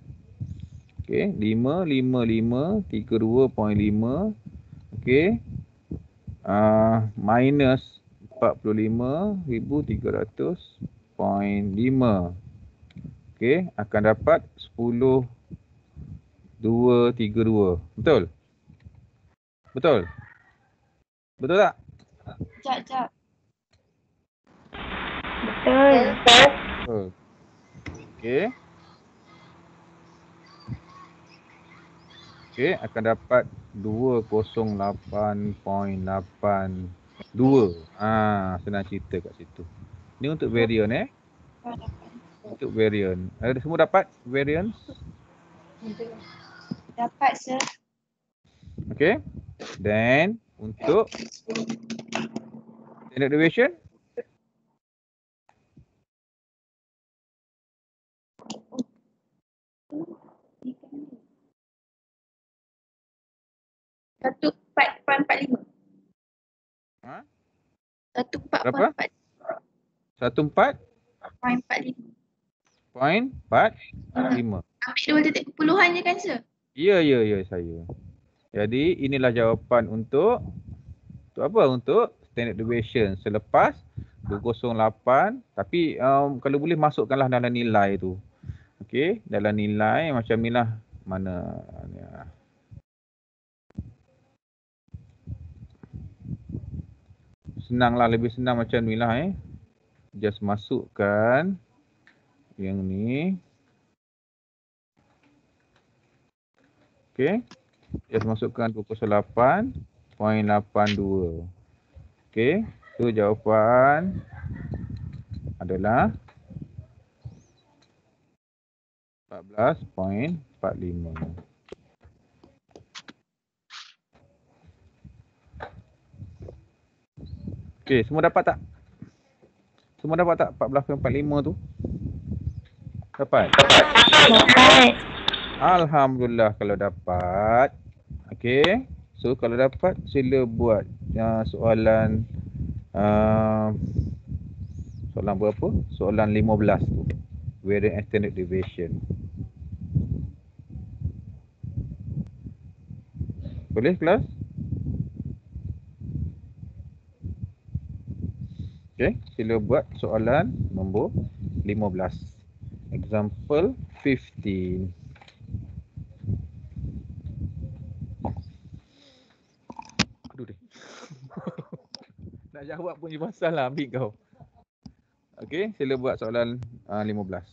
okey 555 32.5 okey minus 45,300.5. Okey, akan dapat 10,232. Betul? Betul? Betul tak? Jap. Betul. Betul. Okey. Okey, akan dapat 208.82. Senang cerita kat situ. Ni untuk variant Untuk variant. Ada semua dapat variance? Dapat sir. Okay. Then untuk standard deviation? Satu 4.45. Ha? 14.45. Berapa? 14.45. 4.45. Ambil 2 titik puluhan je kan sir? Ya saya. Jadi inilah jawapan untuk apa? Untuk standard deviation selepas 208, tapi kalau boleh masukkanlah dalam nilai tu. Okey, dalam nilai macam inilah mana ni. Senanglah, lebih senang macam ni lah Just masukkan yang ni. Okey. Just masukkan 208.82. Okey. So jawapan adalah 14.45. Okey, semua dapat tak? Semua dapat tak 14.45 tu? Dapat? Dapat. Alhamdulillah kalau dapat. Okey. So kalau dapat sila buat soalan soalan berapa? Soalan 15 tu. Variance and standard deviation. Boleh kelas? Okey, sila buat soalan nombor 15. Example 15. Aduh deh. Nak jawab pun ni pasal lah ambil kau. Okey, sila buat soalan 15.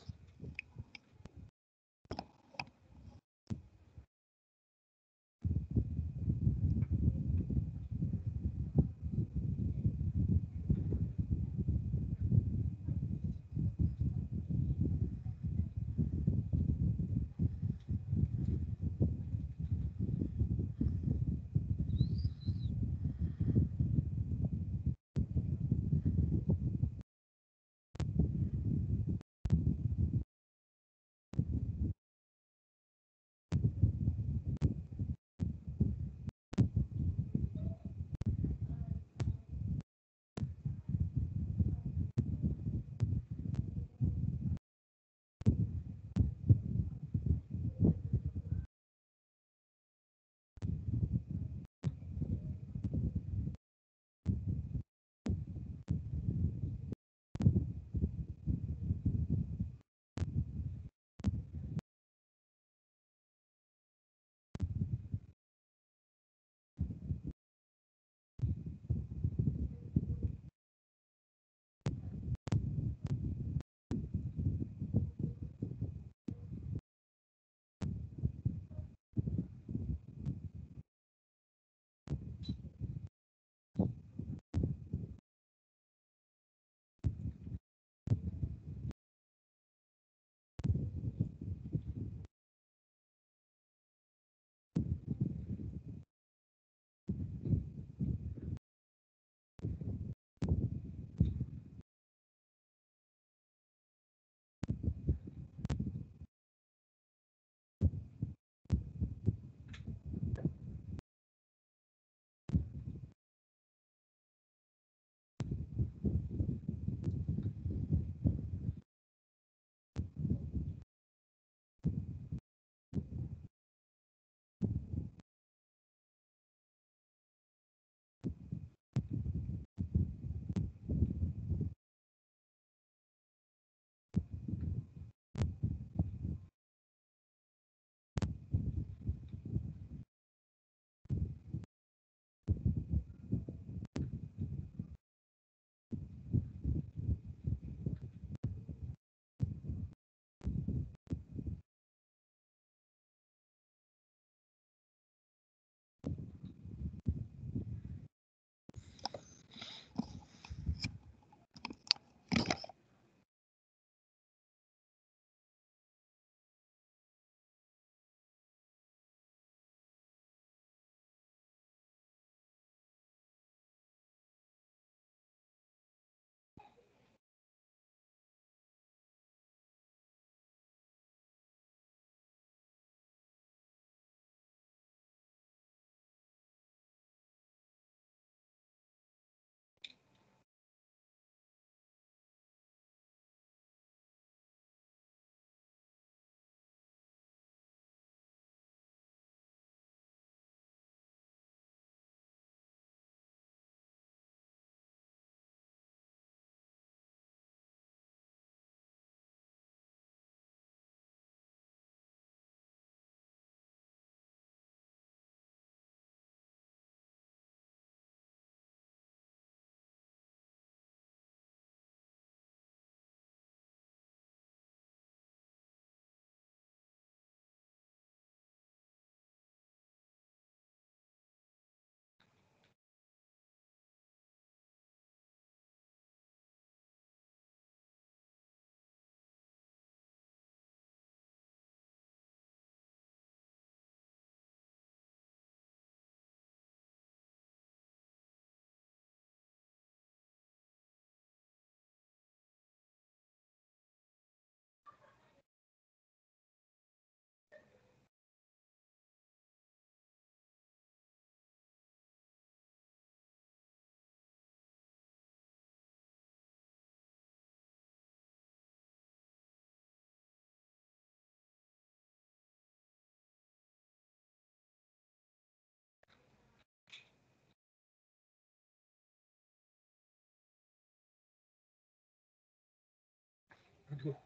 Aduh,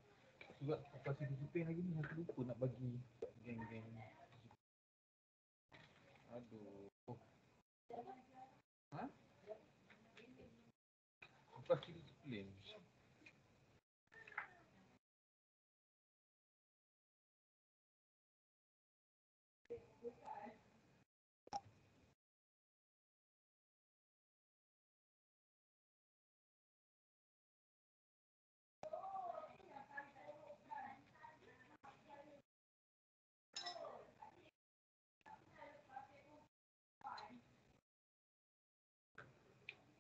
surat operasi disiplin lagi ni, nanti lupa nak bagi geng-geng. Aduh. Ha? Operasi disiplin.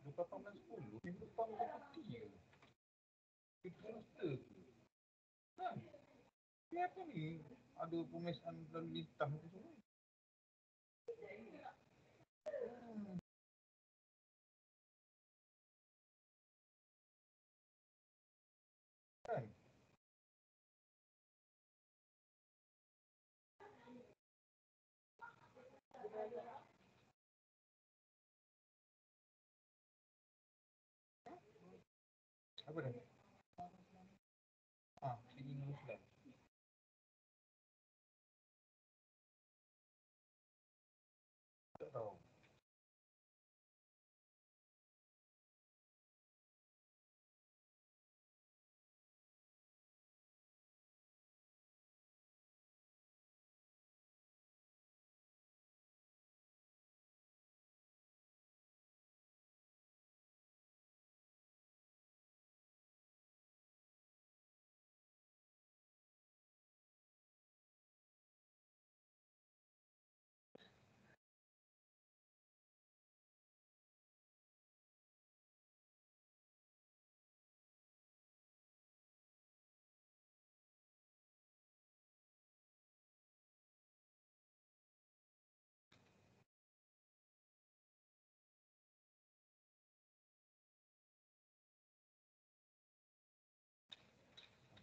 Lepas 18.10, minggu depan kita cuti ke? Kita rasa ke? Kan? Ni apa ni? Ada pemeriksaan lalu lintas ni semua. Kan? Apa dah? Ini Muslim. Tak tahu.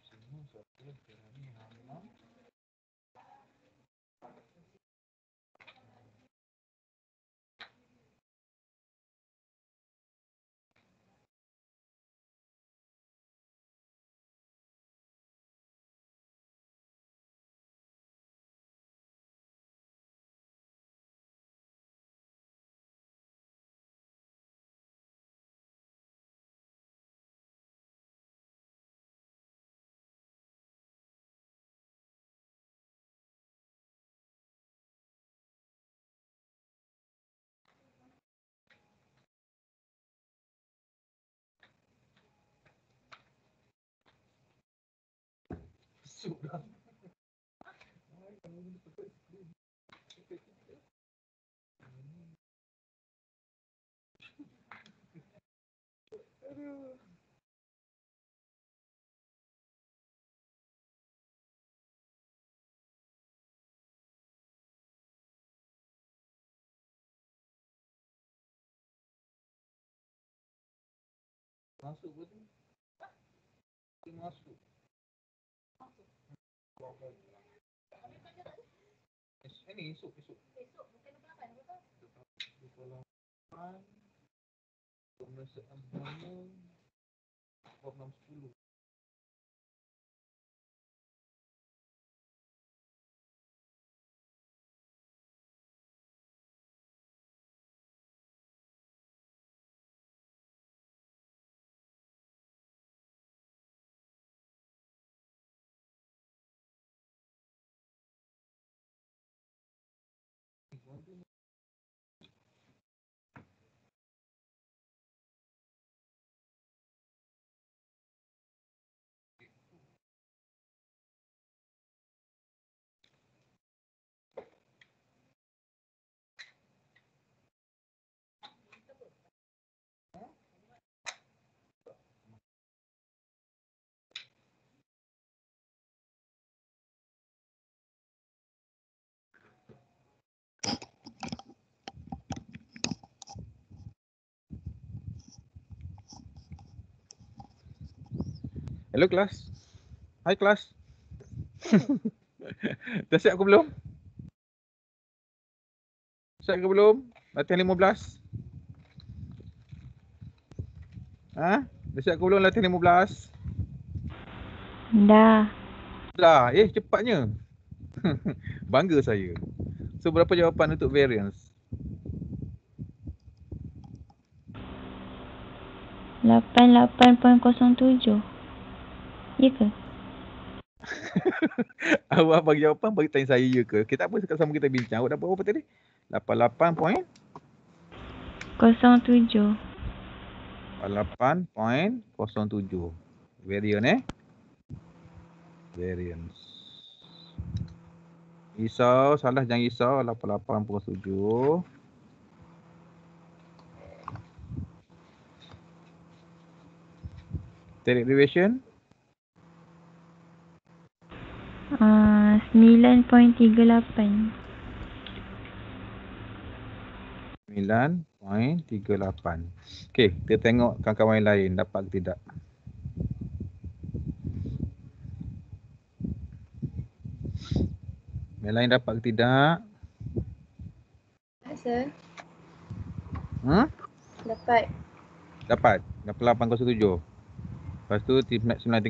Semua satu kerana hamba. Sudah. Aduh. Masuk betul. Dia masuk. Ini esok. Esok bukan 28 pemeriksaan pertama 6.10. Hello kelas. Hai kelas. Dah siap ke belum? Siap ke belum? Latihan 15. Ha? Dah siap ke belum latihan 15? Dah. Dah, cepatnya. Bangga saya. So berapa jawapan untuk variance? 88.07. Ya ke? Awak bagi jawapan, bagi tanya saya ya ke? Kita apa sama kita bincang. Awak dapat berapa tadi? 88.07. 88.07. Variance Variance. Risau, salah jangan risau. 88.07. Standard deviation 9.38. 9.38. Okey, kita tengok kawan-kawan yang lain dapat ke tidak. Yang lain dapat ke tidak? Tak, sir. Dapat. Dapat. 88.07. Lepas tu 9.38. Ya.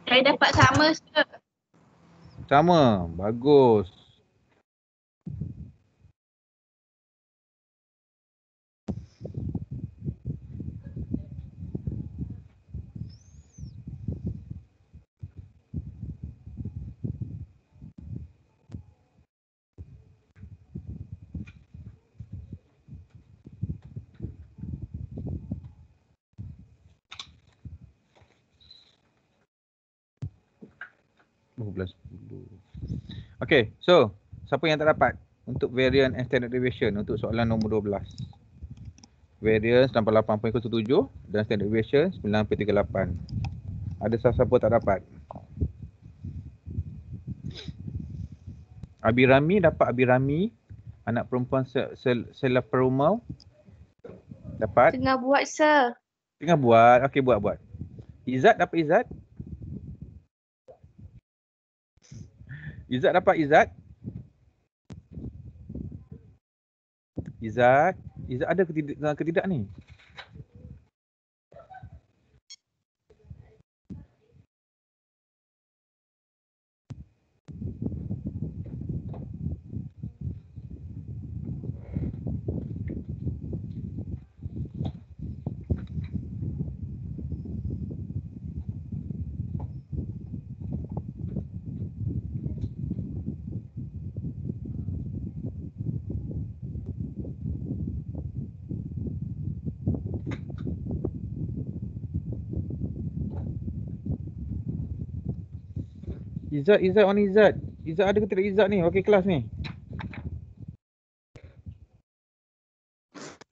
Saya dapat sama, sir. Sama. Bagus. Okey, so siapa yang tak dapat untuk variance and standard deviation untuk soalan nombor 12? Variance 88.07 dan standard deviation 9.38. Ada siapa tak dapat? Abi Rami dapat. Abi Rami, anak perempuan Sela Perumau. Dapat? Tengah buat, sir. Tengah buat. Okey, buat. Izzat dapat Izzat? Izzat dapat Izzat? Izzat ada ke tidak ni? Izzat on Izzat. Izzat ada ke tidak Izzat ni? Wakil kelas ni.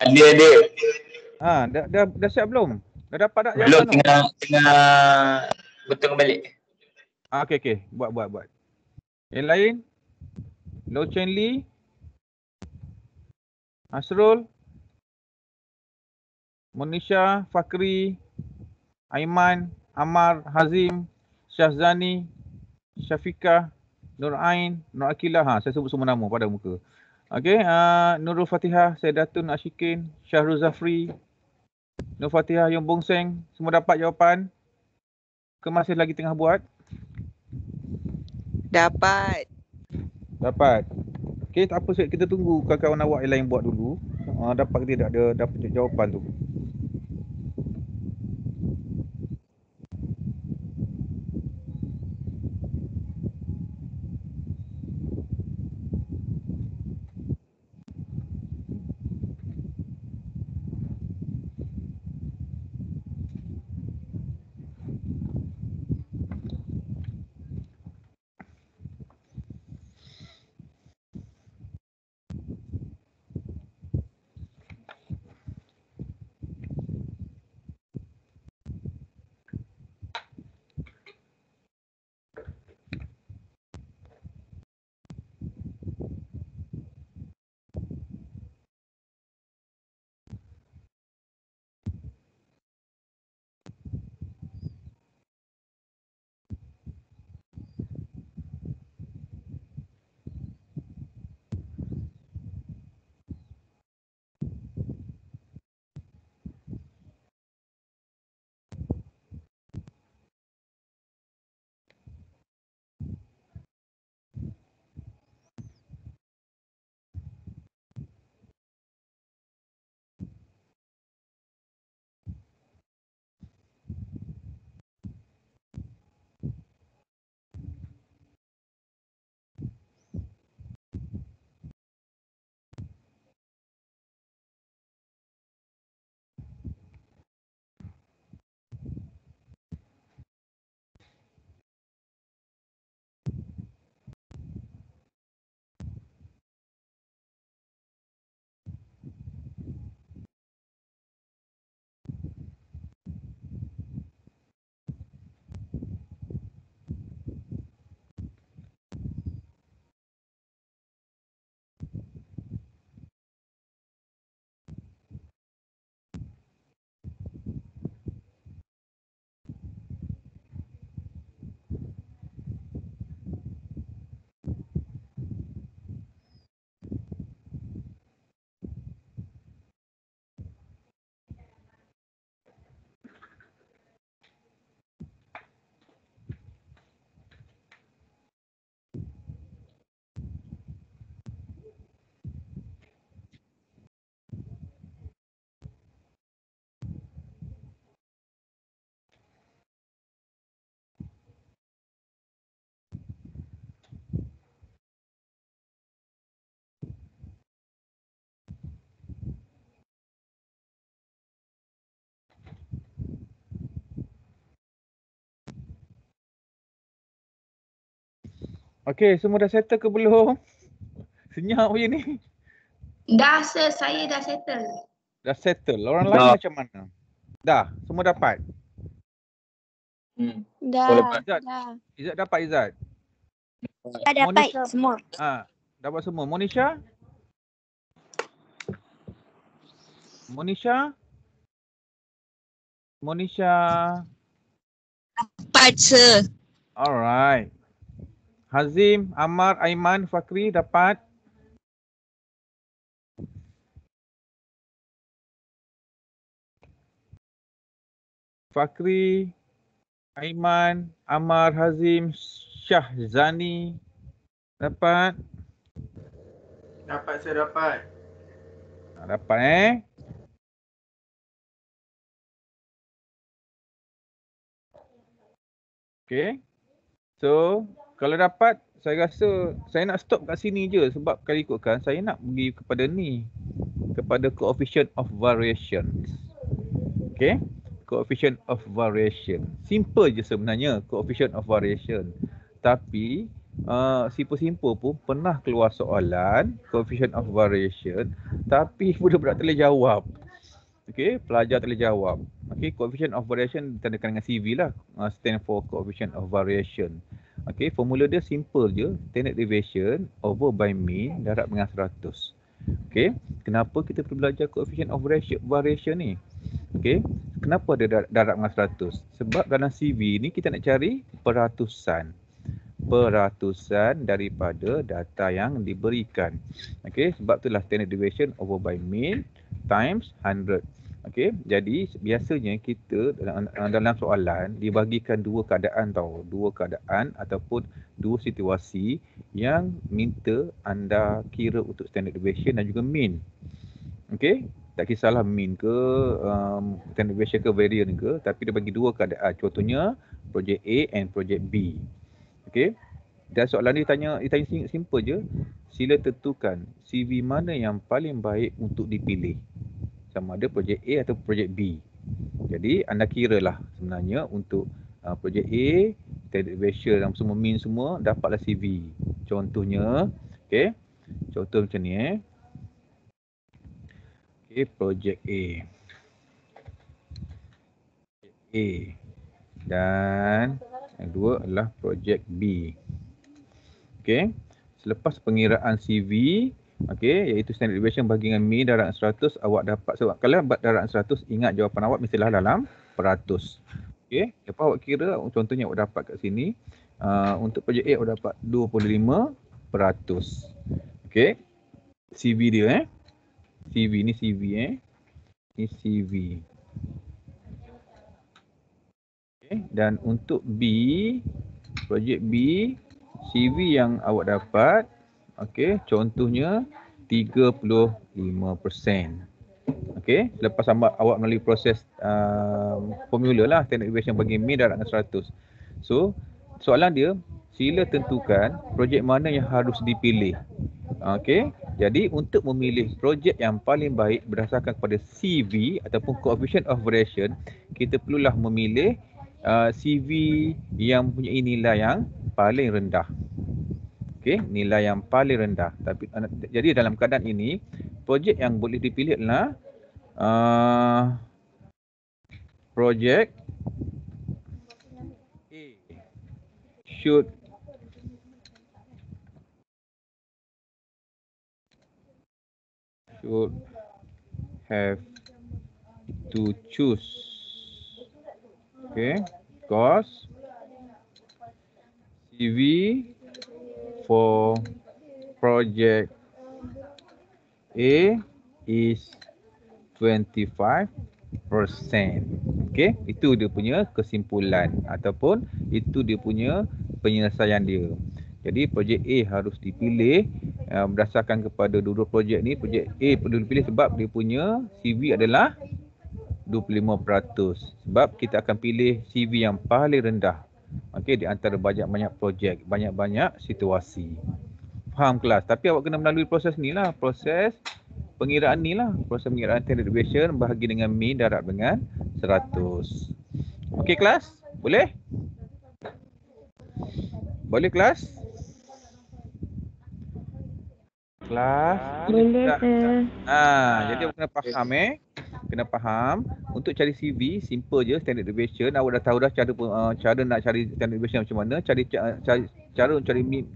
Ada. Dah siap belum? Dah dapat tak Belum, jawapan tu? tengah betul balik. Okey. Buat. Yang lain? Lo Chen Lee, Asrul, Monisha, Fakri, Aiman, Amar, Hazim, Syahzani, Syafiqah, Nur Ain, Nur Akilah. Saya sebut semua nama pada muka. Okey, Nurul Fatihah, Saidatun Ashikin, Syahrul Zafri, Nur Fatihah, Yung Bong Seng. Semua dapat jawapan? Ke masih lagi tengah buat? Dapat. Okey, tak apa, kita tunggu kawan-kawan awak yang lain buat dulu. Dapat ke tidak dia dapat jawapan tu. Okey, semua dah settle ke belum? Senyap je ni. Dah sir, saya dah settle. Dah settle. Orang lain macam mana? Dah, semua dapat. Dah. Izzat, Dah. Izzat dapat Izzat. Dah dapat Monisha, semua. dapat semua. Monisha? Monisha? Monisha. Dapat sir. Alright. Hazim, Amar, Aiman, Fakri dapat. Fakri, Aiman, Amar, Hazim, Syahzani dapat. Dapat saya dapat. Dapat Okay. So, kalau dapat, saya rasa saya nak stop kat sini je sebab kalau ikutkan saya nak pergi kepada ni. Kepada coefficient of variation. Okay. Coefficient of variation. Simple je sebenarnya coefficient of variation. Tapi, simple-simple pun pernah keluar soalan coefficient of variation tapi budak-budak tak boleh jawab. Okay, pelajar tak boleh jawab. Okay, coefficient of variation ditandakan dengan CV lah. Stand for coefficient of variation. Okay, formula dia simple je. Standard deviation over by mean darab dengan 100. Okay, kenapa kita perlu belajar coefficient of variation ni? Okay, kenapa ada darab dengan 100? Sebab dalam CV ni kita nak cari peratusan daripada data yang diberikan. Okay, sebab itulah standard deviation over by mean times 100. Okay, jadi biasanya kita dalam soalan dibagikan dua keadaan tau. Dua keadaan ataupun dua situasi yang minta anda kira untuk standard deviation dan juga mean. Okay, tak kisahlah mean ke, standard deviation ke, variance ke, tapi dia bagi dua keadaan. Contohnya projek A and projek B. Okay, dan soalan ni ditanya simple je. Sila tentukan CV mana yang paling baik untuk dipilih. Sama ada projek A atau projek B. Jadi anda kira lah sebenarnya untuk projek A, standard deviation dan semua mean semua dapatlah CV. Contohnya, okay, contoh macam ni Okay, projek A. Dan yang dua adalah projek B. Okay, selepas pengiraan CV, okay, iaitu standard deviation bagi dengan mean darab 100, awak dapat, sebab kalau darab 100, ingat jawapan awak mestilah dalam peratus. Okay, lepas awak kira, contohnya awak dapat kat sini, untuk projek A awak dapat 25%. Okay, CV dia CV ni CV ni CV. Okay, dan untuk B, projek B, CV yang awak dapat, okay, contohnya 35%. Okay, selepas awak melalui proses formula lah standard deviation bagi mean darab dengan 100. So, soalan dia, sila tentukan projek mana yang harus dipilih. Okay, jadi untuk memilih projek yang paling baik berdasarkan kepada CV ataupun coefficient of variation, kita perlulah memilih CV yang mempunyai nilai yang paling rendah. Okay, nilai yang paling rendah. Tapi jadi dalam keadaan ini, projek yang boleh dipilih adalah projek A should have to choose. Okay, because CV for project A is 25%. Okay, itu dia punya kesimpulan ataupun itu dia punya penyelesaian dia. Jadi projek A harus dipilih berdasarkan kepada dua projek ni. Projek A perlu dipilih sebab dia punya CV adalah 25%. Sebab kita akan pilih CV yang paling rendah. Okey, di antara banyak-banyak projek, banyak-banyak situasi. Faham kelas? Tapi awak kena melalui proses ni lah, proses pengiraan ni lah, proses pengiraan standard deviation bahagi dengan mean darab dengan 100. Okey kelas? Boleh? Boleh kelas? Kelas. Boleh tak? sir. Jadi awak kena faham Kena faham. Untuk cari CV, simple je, standard deviation. Awak dah tahu dah cara nak cari standard deviation macam mana, cara untuk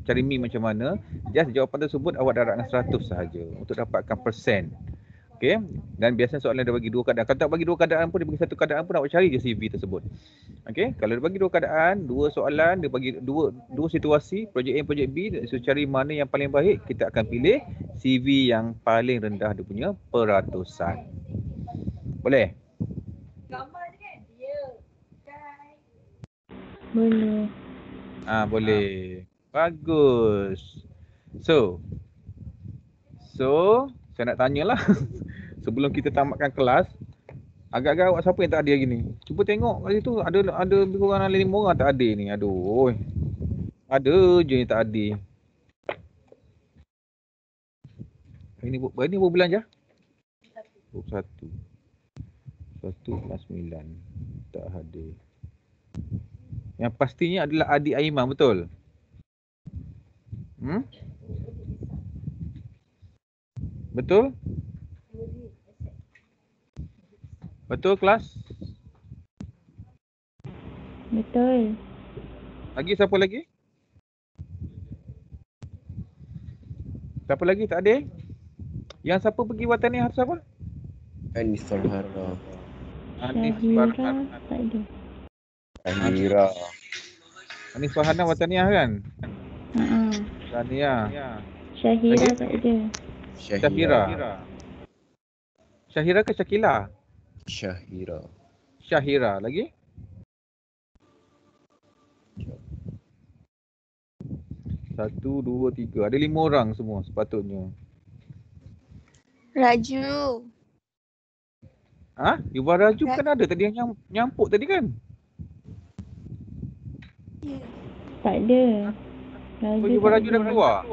cari mean macam mana. Just jawapan tersebut awak darab dengan 100 sahaja untuk dapatkan persen. Okey. Dan biasanya soalan dia bagi dua keadaan. Kalau tak bagi dua keadaan pun, dia bagi satu keadaan pun, awak cari je CV tersebut. Okey. Kalau dia bagi dua keadaan, dua soalan, dia bagi dua situasi, projek A, projek B, so cari mana yang paling baik, kita akan pilih CV yang paling rendah dia punya peratusan. Boleh? Boleh. Boleh. Bagus. So saya nak tanyalah sebelum kita tamatkan kelas, agak-agak awak siapa yang tak ada hari ni? Cuba tengok kat situ, ada lebih kurang 5 orang tak ada ni. Aduh. Ada je yang tak ada. Ini berapa bulan je? 21. 1/9 tak hadir. Yang pastinya adalah adik Aiman, betul? Betul? Betul kelas? Betul. Lagi siapa lagi? Siapa lagi tak ada? Yang siapa pergi wataniah tu siapa? Anis Farhana. Anis Syahira Farhana. tak ada. Syahira. Anis Farhana wataniah kan? Wataniah. Syahira Lagi? tak ada. Syahira. Syahira ke Syakila? Syahira. Syahira. Lagi? Satu, dua, tiga. Ada 5 orang semua sepatutnya. Raju. Yuba Raju kan ada tadi yang nyampuk tadi kan? Tak ada. Yuba Raju dah keluar?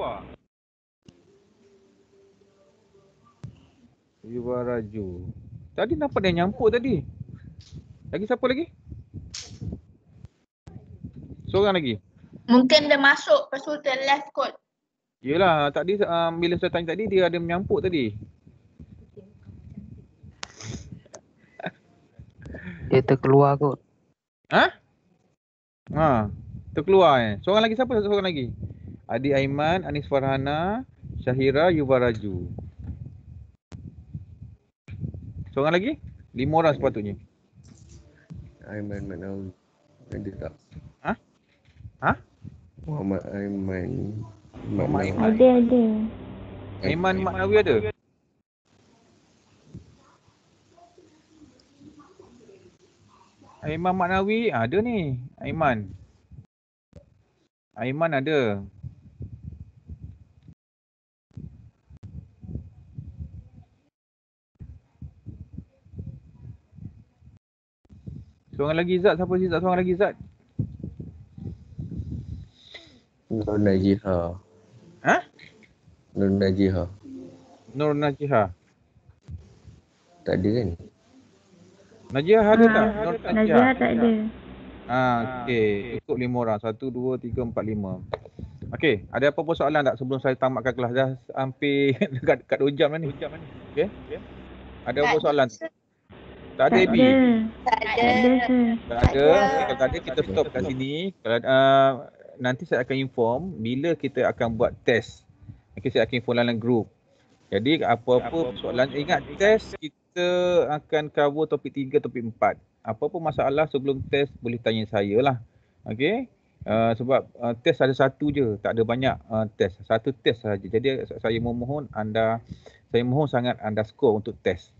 Yuba Raju. Tadi nampak dia nyampuk tadi. Lagi siapa lagi? Seorang lagi? Mungkin dia masuk, lepas tu dia left kot. Yelah, tadi bila saya tanya tadi, dia ada menyampuk tadi. Dia terkeluar kot. Terkeluar Seorang lagi siapa? Seorang lagi? Adik Aiman, Anis Farhana, Syahira, Yuba Raju. Seorang lagi? 5 orang sepatutnya. Aiman Maknawi. Ada tak? Muhammad Aiman. Ada. Aiman Maknawi ada? Aiman Maknawi ada ni. Aiman ada. Seorang lagi Zat. Siapa Zat? Seorang lagi Zat. Nur Najiha. Nur Najiha. Nur Najiha. Tak ada kan? Najiha ada tak? Nur Najiha tak ada. Okey. Cukup 5 orang. 1, 2, 3, 4, 5. Okey. Ada apa-apa soalan tak sebelum saya tamatkan kelas? Dah hampir dekat 2 jam dah ni. Okey. Ada apa soalan? Tak ada, Abi? Tak ada. Tak ada. Kalau tak ada, kita stop kat sini. Kalau nanti saya akan inform bila kita akan buat test. Okey, saya akan inform dalam group. Jadi apa-apa soalan, ingat test kita akan cover topik 3, topik 4. Apa-apa masalah sebelum test boleh tanya saya lah. Okey. Sebab test ada satu je, tak ada banyak test. Satu test sahaja. Jadi saya mohon sangat anda skor untuk test.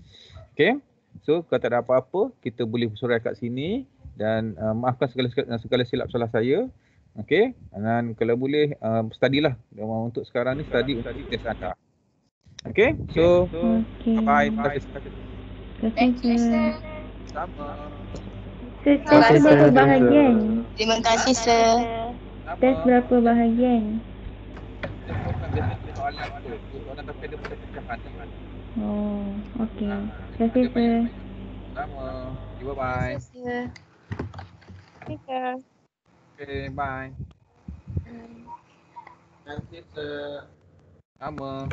Okey. So kalau tak ada apa-apa, kita boleh bersurai kat sini dan maafkan segala silap salah saya. Okey. Dan kalau boleh studylah. Untuk sekarang ni study untuk test anda. Okey. So bye. Thank you, sir. Sama. Test berapa bahagian? Terima kasih, sir. Test berapa bahagian? Soalan tu. Soalan tapi ada pecahan. Oh, okey. Terima kasih, sir. Sama. Bye-bye. Sir. Thank you. Okay, bye. Nanti sama.